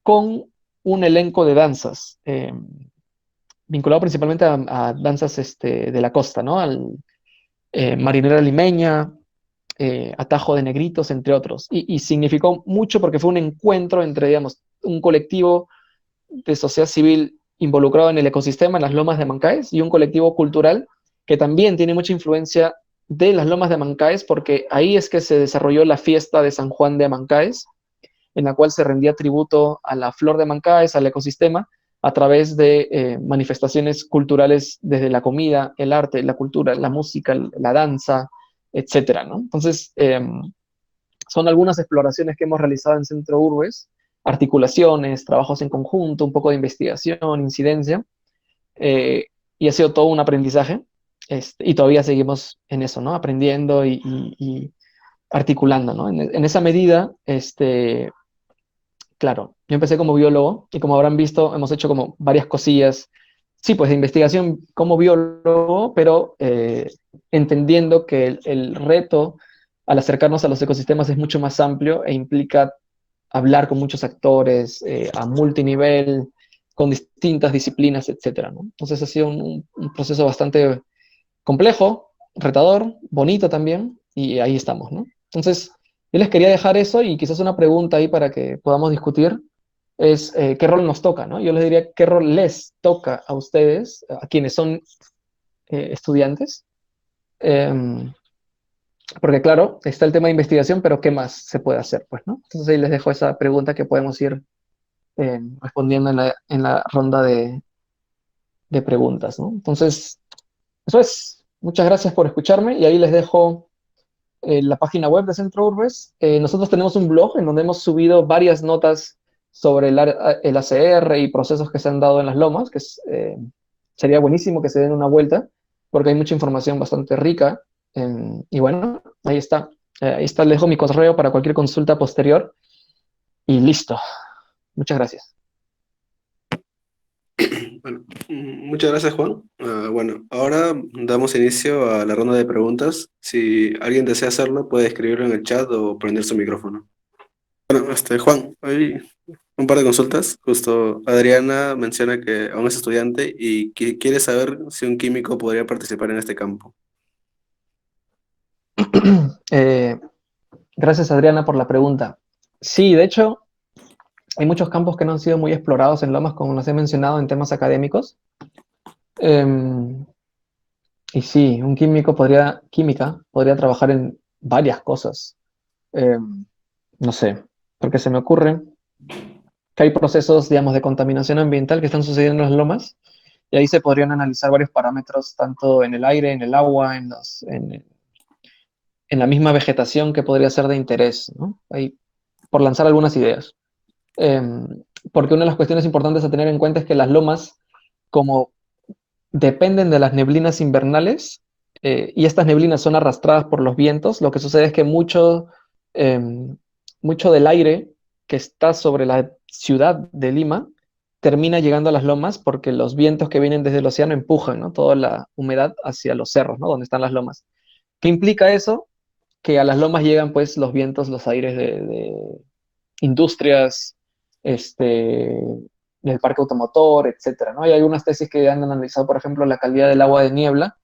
con un elenco de danzas, vinculado principalmente a danzas de la costa, ¿no? Al marinera limeña, Atajo de Negritos, entre otros. Y significó mucho porque fue un encuentro entre, digamos, un colectivo de sociedad civil involucrado en el ecosistema, en las lomas de Mancaes, y un colectivo cultural que también tiene mucha influencia de las lomas de Mancaes, porque ahí es que se desarrolló la fiesta de San Juan de Mancaes, en la cual se rendía tributo a la flor de Mancaes, al ecosistema, a través de manifestaciones culturales desde la comida, el arte, la cultura, la música, la danza, etcétera, ¿no? Entonces, son algunas exploraciones que hemos realizado en Centro Urbes, articulaciones, trabajos en conjunto, un poco de investigación, incidencia, eh, y ha sido todo un aprendizaje, y todavía seguimos en eso, ¿no? Aprendiendo y articulando, ¿no? En esa medida, claro, yo empecé como biólogo y como habrán visto, hemos hecho como varias cosillas, sí, pues de investigación como biólogo, pero entendiendo que el reto al acercarnos a los ecosistemas es mucho más amplio e implica hablar con muchos actores a multinivel, con distintas disciplinas, etcétera, ¿no? Entonces ha sido un proceso bastante complejo, retador, bonito también, y ahí estamos, ¿no? Entonces, yo les quería dejar eso y quizás una pregunta ahí para que podamos discutir es qué rol nos toca, ¿no? Yo les diría qué rol les toca a ustedes, a quienes son estudiantes, eh, porque claro, está el tema de investigación, pero ¿qué más se puede hacer, pues, ¿no? Entonces ahí les dejo esa pregunta que podemos ir respondiendo en la ronda de preguntas, ¿no? Entonces, eso es. Muchas gracias por escucharme y ahí les dejo la página web de Centro Urbes. Nosotros tenemos un blog en donde hemos subido varias notas sobre el ACR y procesos que se han dado en las lomas, que sería buenísimo que se den una vuelta, porque hay mucha información bastante rica. Y bueno, ahí está. Ahí está, les dejo mi correo para cualquier consulta posterior. Y listo. Muchas gracias. Bueno, muchas gracias, Juan. Bueno, ahora damos inicio a la ronda de preguntas. Si alguien desea hacerlo, puede escribirlo en el chat o prender su micrófono. Bueno, Juan, hay un par de consultas. Justo Adriana menciona que aún es estudiante y quiere saber si un químico podría participar en este campo. Eh, Gracias, Adriana, por la pregunta. Sí, de hecho, hay muchos campos que no han sido muy explorados en Lomas, como los he mencionado en temas académicos. Em, y sí, un química podría trabajar en varias cosas. No sé, porque se me ocurre que hay procesos, digamos, de contaminación ambiental que están sucediendo en las lomas, y ahí se podrían analizar varios parámetros, tanto en el aire, en el agua, en la misma vegetación que podría ser de interés, ¿no? Ahí, por lanzar algunas ideas. Eh, Porque una de las cuestiones importantes a tener en cuenta es que las lomas, como dependen de las neblinas invernales, y estas neblinas son arrastradas por los vientos, lo que sucede es que eh, mucho del aire que está sobre la ciudad de Lima termina llegando a las lomas porque los vientos que vienen desde el océano empujan, ¿no?, toda la humedad hacia los cerros, ¿no?, donde están las lomas. ¿Qué implica eso? Que a las lomas llegan pues los vientos, los aires de industrias, este, del parque automotor, etcétera, ¿no? Hay algunas tesis que han analizado, por ejemplo, la calidad del agua de niebla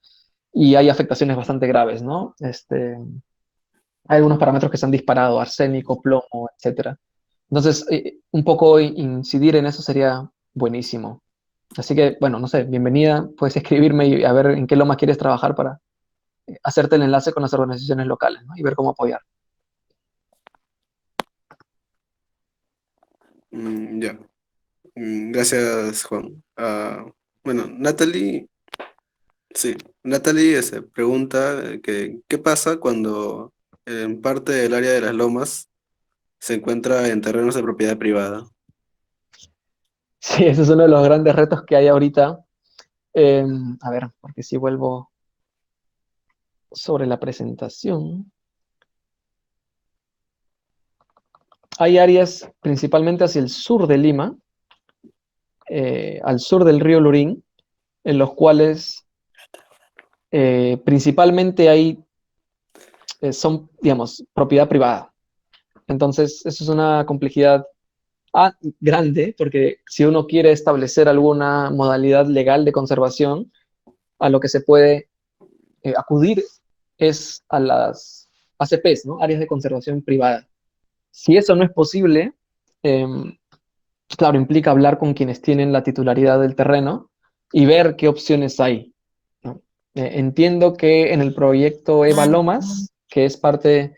y hay afectaciones bastante graves, ¿no? Hay algunos parámetros que se han disparado, arsénico, plomo, etcétera. Entonces, un poco incidir en eso sería buenísimo. Así que, bueno, no sé, bienvenida, puedes escribirme y a ver en qué loma quieres trabajar para hacerte el enlace con las organizaciones locales, ¿no?, y ver cómo apoyar. Ya. Gracias, Juan. Bueno, Natalie, sí, Natalie pregunta que qué pasa cuando en parte del área de las lomas se encuentra en terrenos de propiedad privada. Sí, ese es uno de los grandes retos que hay ahorita. Eh, a ver, porque si vuelvo sobre la presentación, hay áreas principalmente hacia el sur de Lima, al sur del río Lurín, en los cuales principalmente son, digamos, propiedad privada. Entonces, eso es una complejidad grande, porque si uno quiere establecer alguna modalidad legal de conservación, a lo que se puede acudir es a las ACPs, ¿no?, áreas de conservación privada. Si eso no es posible, eh, claro, implica hablar con quienes tienen la titularidad del terreno y ver qué opciones hay, ¿no? Entiendo que en el proyecto Eva Lomas, que es parte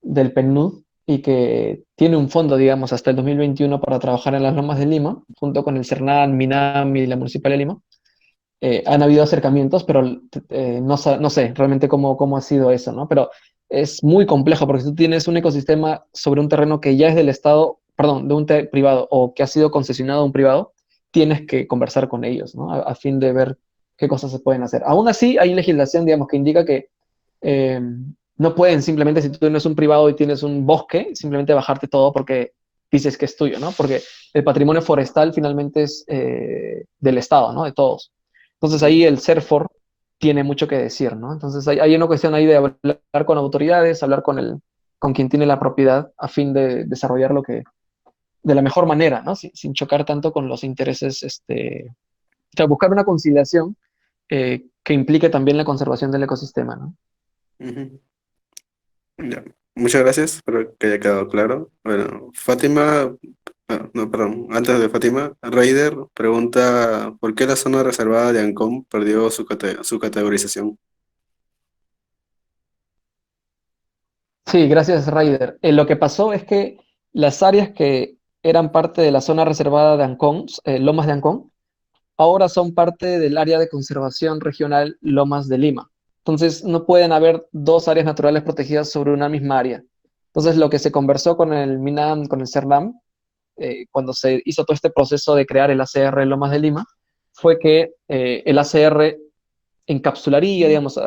del PNUD y que tiene un fondo, digamos, hasta el 2021 para trabajar en las lomas de Lima, junto con el CERNAN, MINAM y la Municipalidad de Lima, han habido acercamientos, pero no sé realmente cómo ha sido eso, ¿no? Pero es muy complejo porque si tú tienes un ecosistema sobre un terreno que ya es del Estado, perdón, de un privado o que ha sido concesionado a un privado, tienes que conversar con ellos, ¿no? A fin de ver qué cosas se pueden hacer. Aún así, hay legislación, digamos, que indica que eh, no pueden simplemente, si tú tienes un privado y tienes un bosque, simplemente bajarte todo porque dices que es tuyo, ¿no? Porque el patrimonio forestal finalmente es del Estado, ¿no?, de todos. Entonces Ujú. ahí el CERFOR tiene mucho que decir, ¿no? Entonces hay una cuestión ahí de hablar con autoridades, hablar con quien tiene la propiedad a fin de desarrollar lo que, de la mejor manera, ¿no? Sin chocar tanto con los intereses, o sea, buscar una conciliación que implique también la conservación del ecosistema, ¿no? Ujú. Ya. Muchas gracias, espero que haya quedado claro. Bueno, Fátima, no, perdón, antes de Fátima, Raider pregunta ¿por qué la zona reservada de Ancón perdió su categorización? Sí, gracias, Ryder. Lo que pasó es que las áreas que eran parte de la zona reservada de Ancón, Lomas de Ancón, ahora son parte del área de conservación regional Lomas de Lima. Entonces, no pueden haber dos áreas naturales protegidas sobre una misma área. Entonces, lo que se conversó con el MINAM, con el CERNAM, cuando se hizo todo este proceso de crear el ACR Lomas de Lima, fue que el ACR encapsularía, digamos,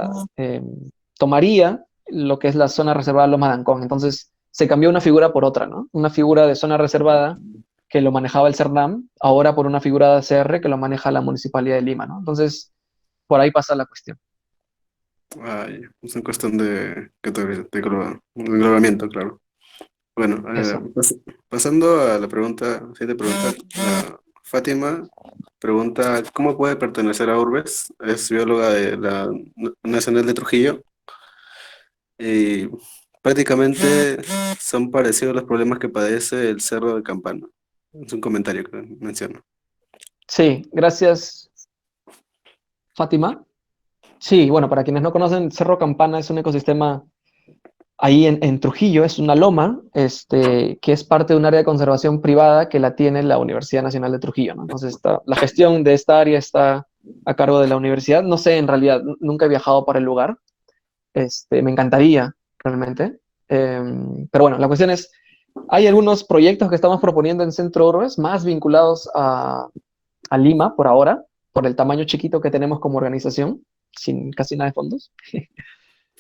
tomaría lo que es la zona reservada Loma de Ancón. Entonces, se cambió una figura por otra, ¿no? Una figura de zona reservada que lo manejaba el CERNAM, ahora por una figura de ACR que lo maneja la Municipalidad de Lima, ¿no? Entonces, por ahí pasa la cuestión. Ay, es una cuestión de englobamiento, claro. Bueno, Eso. pasando a la siguiente pregunta, Fátima pregunta, ¿cómo puede pertenecer a Urbes? Es bióloga de la Nacional de Trujillo y prácticamente son parecidos los problemas que padece el Cerro de Campana. Es un comentario que menciono. Sí, gracias, Fátima. Sí, bueno, para quienes no conocen, Cerro Campana es un ecosistema ahí en Trujillo, es una loma, que es parte de un área de conservación privada que la tiene la Universidad Nacional de Trujillo, ¿no? Entonces, la gestión de esta área está a cargo de la universidad. No sé, en realidad, nunca he viajado para el lugar. Me encantaría, realmente. Pero bueno, la cuestión es, hay algunos proyectos que estamos proponiendo en Centro Urbes, más vinculados a Lima por ahora, por el tamaño chiquito que tenemos como organización, sin casi nada de fondos.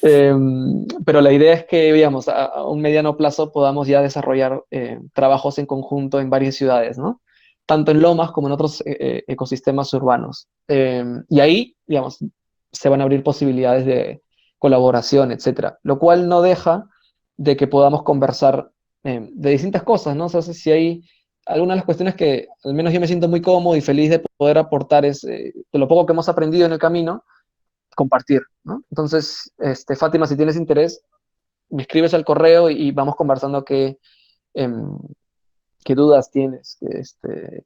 Pero la idea es que, digamos, a un mediano plazo podamos ya desarrollar trabajos en conjunto en varias ciudades, ¿no? Tanto en lomas como en otros ecosistemas urbanos. Y ahí, digamos, se van a abrir posibilidades de colaboración, etcétera. Lo cual no deja de que podamos conversar de distintas cosas, ¿no? O sea, si hay algunas de las cuestiones que al menos yo me siento muy cómodo y feliz de poder aportar es de lo poco que hemos aprendido en el camino compartir, ¿no? Entonces, Fátima, si tienes interés, me escribes al correo y vamos conversando em, qué dudas tienes,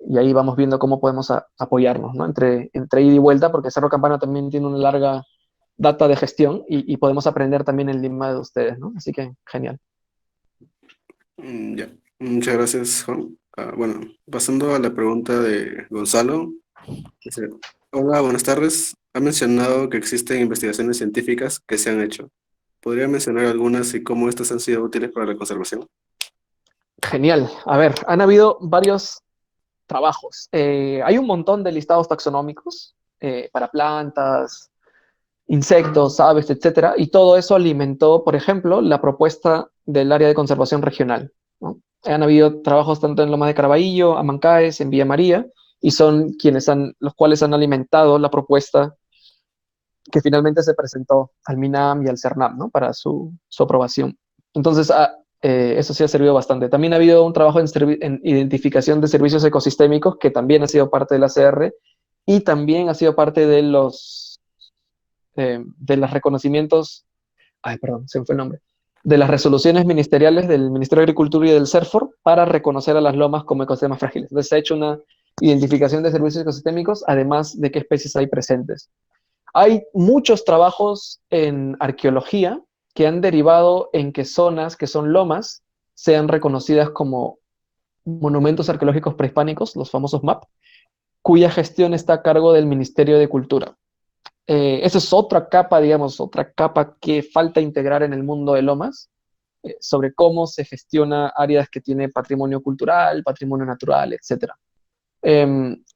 y ahí vamos viendo cómo podemos apoyarnos, ¿no? Entre ida y vuelta, porque Cerro Campana también tiene una larga data de gestión y podemos aprender también en Lima de ustedes, ¿no? Así que genial. Ya, muchas gracias, Juan. Bueno, pasando a la pregunta de Gonzalo. Dice, hola, buenas tardes. Ha mencionado que existen investigaciones científicas que se han hecho. ¿Podría mencionar algunas y cómo estas han sido útiles para la conservación? Genial. A ver, han habido varios trabajos. Hay un montón de listados taxonómicos para plantas, insectos, aves, etcétera, y todo eso alimentó, por ejemplo, la propuesta del área de conservación regional, ¿no? Han habido trabajos tanto en Loma de Caraballo, Amancaes, en Villa María, y son los cuales han alimentado la propuesta que finalmente se presentó al MINAM y al CERNAM, ¿no? Para su aprobación. Entonces, eso sí ha servido bastante. También ha habido un trabajo en identificación de servicios ecosistémicos que también ha sido parte de la CR y también ha sido parte de los reconocimientos, ay, perdón, se me fue el nombre, de las resoluciones ministeriales del Ministerio de Agricultura y del CERFOR para reconocer a las lomas como ecosistemas frágiles. Entonces se ha hecho una identificación de servicios ecosistémicos, además de qué especies hay presentes. Hay muchos trabajos en arqueología que han derivado en que zonas que son lomas sean reconocidas como monumentos arqueológicos prehispánicos, los famosos MAP, cuya gestión está a cargo del Ministerio de Cultura. Esa es otra capa, digamos, otra capa que falta integrar en el mundo de lomas, sobre cómo se gestiona áreas que tiene patrimonio cultural, patrimonio natural, etcétera.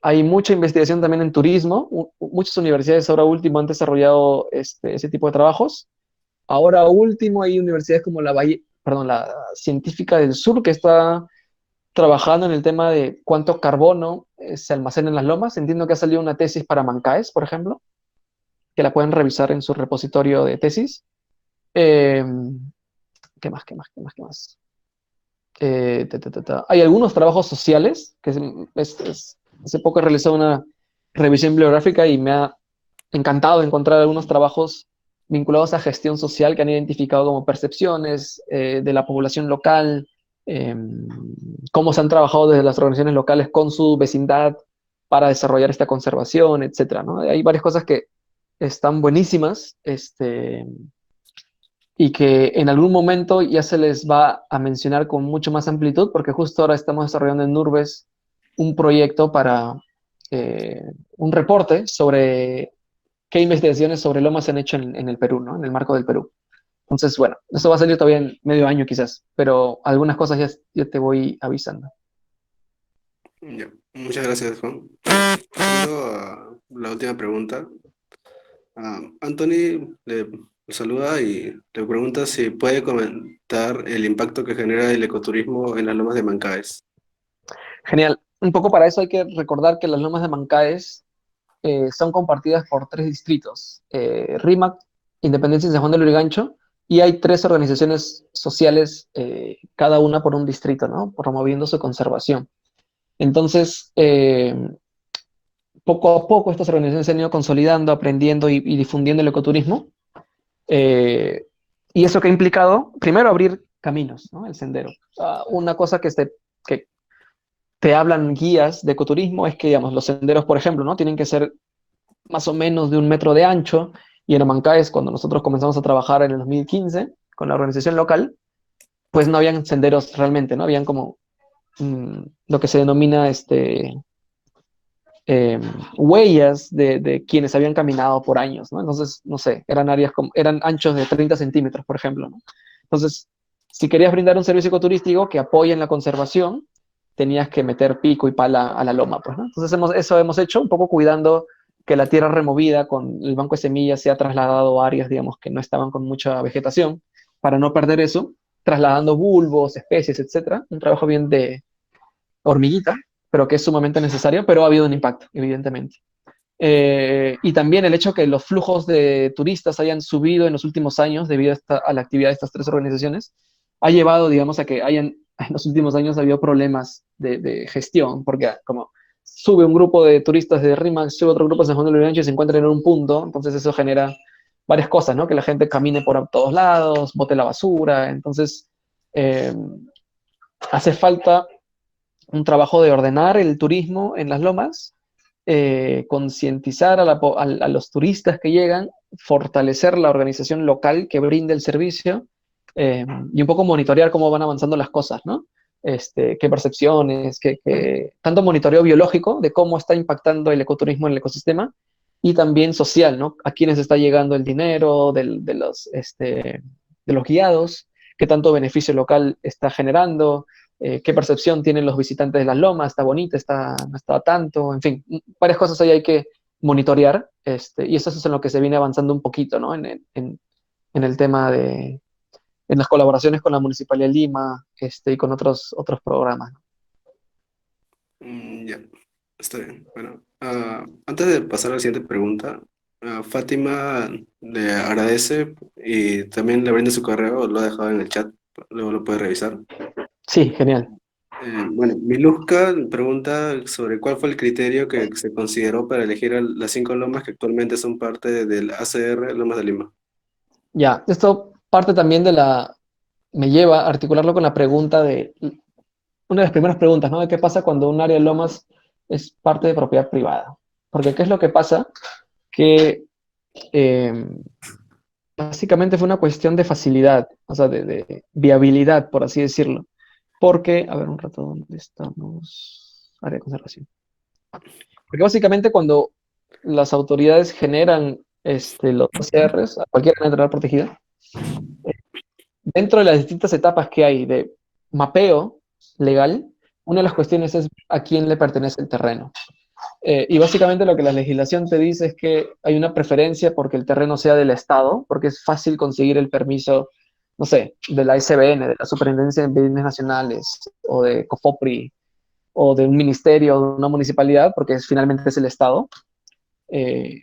Hay mucha investigación también en turismo. Muchas universidades ahora último han desarrollado ese tipo de trabajos. Ahora último hay universidades como la Científica del Sur que está trabajando en el tema de cuánto carbono se almacena en las lomas. Entiendo que ha salido una tesis para Mancaes, por ejemplo, que la pueden revisar en su repositorio de tesis. Eh, ¿Qué más? ¿Qué más? ¿Qué más? ¿Qué más? Hay algunos trabajos sociales, que hace poco he realizado una revisión bibliográfica y me ha encantado encontrar algunos trabajos vinculados a gestión social que han identificado como percepciones de la población local, eh, cómo se han trabajado desde las organizaciones locales con su vecindad para desarrollar esta conservación, etcétera, ¿no? Hay varias cosas que están buenísimas, y que en algún momento ya se les va a mencionar con mucho más amplitud, porque justo ahora estamos desarrollando en Nurbes un proyecto para un reporte sobre qué investigaciones sobre lomas se han hecho en el Perú, ¿no? En el marco del Perú. Entonces, bueno, eso va a salir todavía en medio año quizás, pero algunas cosas ya te voy avisando. Ya, muchas gracias, Juan. Pasando a la última pregunta. Anthony le saluda y le pregunta si puede comentar el impacto que genera el ecoturismo en las lomas de Mancaes. Genial. Un poco para eso hay que recordar que las lomas de Mancaes son compartidas por tres distritos, RIMAC, Independencia y San Juan de Lurigancho, y hay tres organizaciones sociales, cada una por un distrito, ¿no? Promoviendo su conservación. Entonces, poco a poco estas organizaciones se han ido consolidando, aprendiendo y difundiendo el ecoturismo. eh, y eso que ha implicado, primero, abrir caminos, ¿no? El sendero. Una cosa que te hablan guías de ecoturismo es que, digamos, los senderos, por ejemplo, ¿no? Tienen que ser más o menos de 1 metro de ancho, y en Amancáes, cuando nosotros comenzamos a trabajar en el 2015 con la organización local, pues no habían senderos realmente, ¿no? Habían como lo que se denomina eh, huellas de quienes habían caminado por años, ¿no? Entonces, no sé, eran áreas como, eran anchos de 30 centímetros, por ejemplo, ¿no? Entonces, si querías brindar un servicio ecoturístico que apoye en la conservación, tenías que meter pico y pala a la loma, pues, ¿no? Entonces, eso hemos hecho, un poco cuidando que la tierra removida con el banco de semillas sea trasladado a áreas, digamos, que no estaban con mucha vegetación, para no perder eso, trasladando bulbos, especies, etcétera. Un trabajo bien de hormiguita, pero que es sumamente necesario, pero ha habido un impacto, evidentemente. Y también el hecho que los flujos de turistas hayan subido en los últimos años debido a la actividad de estas tres organizaciones, ha llevado, digamos, a que hayan, en los últimos años ha habido problemas de gestión, porque como sube un grupo de turistas de RIMAX, sube otro grupo de San Juan de Lurigancho y se encuentran en un punto, entonces eso genera varias cosas, ¿no? Que la gente camine por todos lados, bote la basura, entonces eh, hace falta un trabajo de ordenar el turismo en las lomas, concientizar a los turistas que llegan, fortalecer la organización local que brinde el servicio, y un poco monitorear cómo van avanzando las cosas, ¿no? Qué percepciones, tanto monitoreo biológico de cómo está impactando el ecoturismo en el ecosistema, y también social, ¿no? A quiénes está llegando el dinero de los guiados, qué tanto beneficio local está generando, qué percepción tienen los visitantes de las lomas, está bonita, no está tanto, en fin, varias cosas ahí hay que monitorear, y eso es en lo que se viene avanzando un poquito, ¿no? En el tema en las colaboraciones con la Municipalidad de Lima, y con otros programas, ¿no? Ya, está bien. Bueno, antes de pasar a la siguiente pregunta, Fátima le agradece y también le brinda su correo, lo ha dejado en el chat, luego lo puede revisar. Sí, genial. Bueno, Miluska pregunta sobre cuál fue el criterio que se consideró para elegir a las 5 lomas que actualmente son parte del ACR Lomas de Lima. Ya, esto parte también me lleva a articularlo con la pregunta una de las primeras preguntas, ¿no? De qué pasa cuando un área de lomas es parte de propiedad privada. Porque ¿qué es lo que pasa? Que eh, básicamente fue una cuestión de facilidad, o sea, de viabilidad, por así decirlo. Porque, a ver un rato, ¿dónde estamos? Área de conservación. Porque básicamente cuando las autoridades generan los OCRs, a cualquier área natural protegida, dentro de las distintas etapas que hay de mapeo legal, una de las cuestiones es a quién le pertenece el terreno. Y básicamente lo que la legislación te dice es que hay una preferencia porque el terreno sea del Estado, porque es fácil conseguir el permiso, no sé, de la SBN, de la Superintendencia de Bienes Nacionales, o de COFOPRI, o de un ministerio, o de una municipalidad, porque finalmente es el Estado. Eh,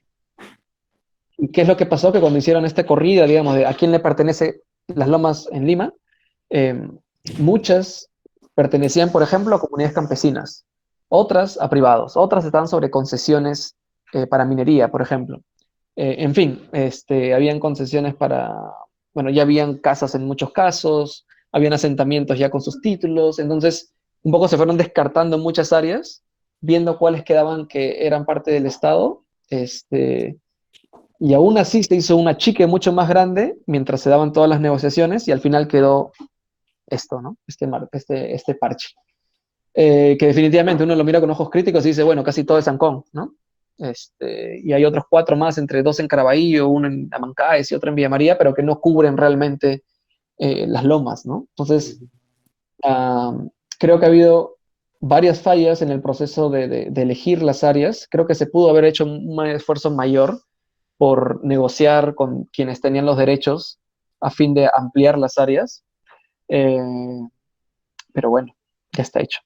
¿Y qué es lo que pasó? Que cuando hicieron esta corrida, digamos, de a quién le pertenece las lomas en Lima, eh, muchas pertenecían, por ejemplo, a comunidades campesinas, otras a privados, otras estaban sobre concesiones para minería, por ejemplo. En fin, habían concesiones bueno, ya habían casas en muchos casos, habían asentamientos ya con sus títulos, entonces un poco se fueron descartando muchas áreas, viendo cuáles quedaban que eran parte del Estado, y aún así se hizo una chique mucho más grande mientras se daban todas las negociaciones, y al final quedó esto, ¿no? Este parche. Que definitivamente uno lo mira con ojos críticos y dice, bueno, casi todo es Ancón, ¿no? Y hay otros 4 más, entre 2 en Caraballo, uno en Amancaes y otro en Villa María, pero que no cubren realmente las lomas, ¿no? Entonces, creo que ha habido varias fallas en el proceso de elegir las áreas. Creo que se pudo haber hecho un esfuerzo mayor por negociar con quienes tenían los derechos a fin de ampliar las áreas. Eh, pero bueno, ya está hecho.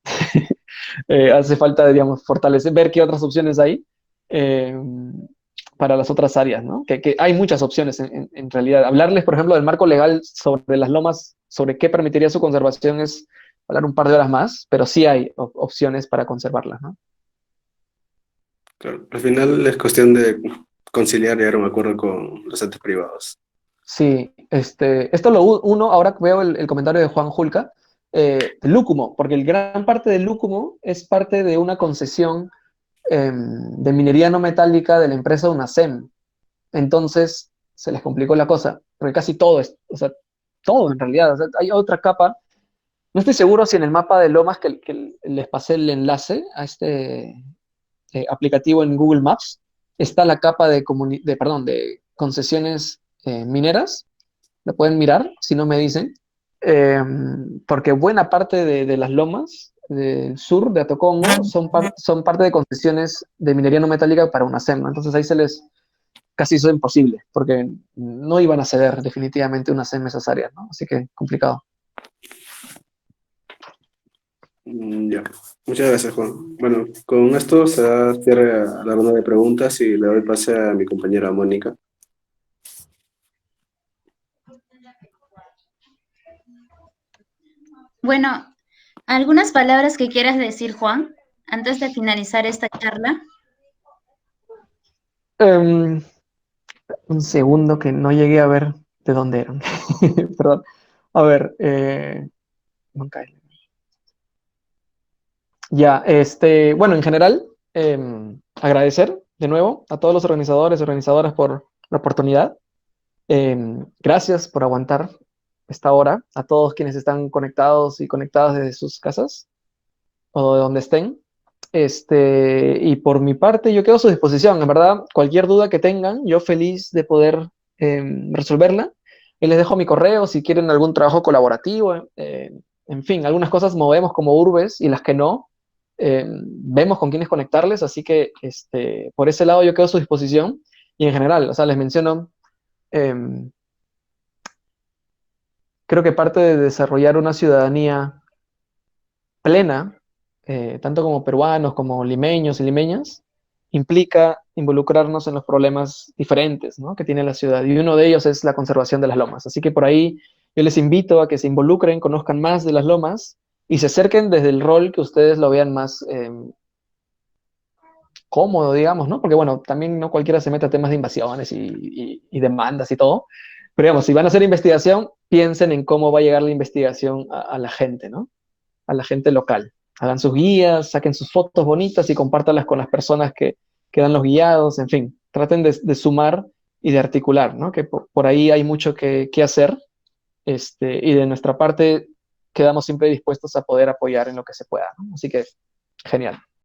Hace falta, digamos, fortalecer, ver qué otras opciones hay eh, para las otras áreas, ¿no? Que hay muchas opciones en realidad. Hablarles, por ejemplo, del marco legal sobre las lomas, sobre qué permitiría su conservación, es hablar un par de horas más, pero sí hay opciones para conservarlas, ¿no? Claro, al final es cuestión de conciliar y llegar a un acuerdo con los entes privados. Sí, esto uno, ahora veo el comentario de Juan Julca, Lúcumo, porque el gran parte del Lúcumo es parte de una concesión de minería no metálica de la empresa UNACEM. Entonces se les complicó la cosa, porque casi todo es, o sea, todo en realidad, o sea, hay otra capa. No estoy seguro si en el mapa de Lomas que les pasé el enlace a este aplicativo en Google Maps está la capa de concesiones mineras. La pueden mirar, si no me dicen. Eh, Porque buena parte de las lomas del sur de Atocongo son parte de concesiones de minería no metálica para una SEM, ¿no? Entonces ahí se les casi hizo imposible, porque no iban a ceder definitivamente una SEM esas áreas, ¿no? Así que complicado. Ya. Muchas gracias, Juan. Bueno, con esto se da cierre a la ronda de preguntas y le doy pase a mi compañera Mónica. Bueno, ¿algunas palabras que quieras decir, Juan, antes de finalizar esta charla? Um, un segundo que no llegué a ver de dónde eran. Perdón. A ver, ya, bueno, en general, agradecer de nuevo a todos los organizadores y organizadoras por la oportunidad. Gracias por aguantar esta hora, a todos quienes están conectados y conectadas desde sus casas o de donde estén. Y por mi parte, yo quedo a su disposición. En verdad, cualquier duda que tengan, yo feliz de poder resolverla. Y les dejo mi correo si quieren algún trabajo colaborativo. En fin, algunas cosas movemos como urbes y las que no, vemos con quiénes conectarles. Así que por ese lado yo quedo a su disposición. Y en general, o sea, les menciono, eh, creo que parte de desarrollar una ciudadanía plena, tanto como peruanos, como limeños y limeñas, implica involucrarnos en los problemas diferentes, ¿no?, que tiene la ciudad. Y uno de ellos es la conservación de las lomas. Así que por ahí yo les invito a que se involucren, conozcan más de las lomas y se acerquen desde el rol que ustedes lo vean más cómodo, digamos, ¿no? Porque bueno, también no cualquiera se mete a temas de invasiones y demandas y todo. Pero digamos, si van a hacer investigación, piensen en cómo va a llegar la investigación a la gente, ¿no? A la gente local. Hagan sus guías, saquen sus fotos bonitas y compártalas con las personas que dan los guiados, en fin, traten de sumar y de articular, ¿no? Que por ahí hay mucho que hacer, y de nuestra parte quedamos siempre dispuestos a poder apoyar en lo que se pueda, ¿no? Así que, genial.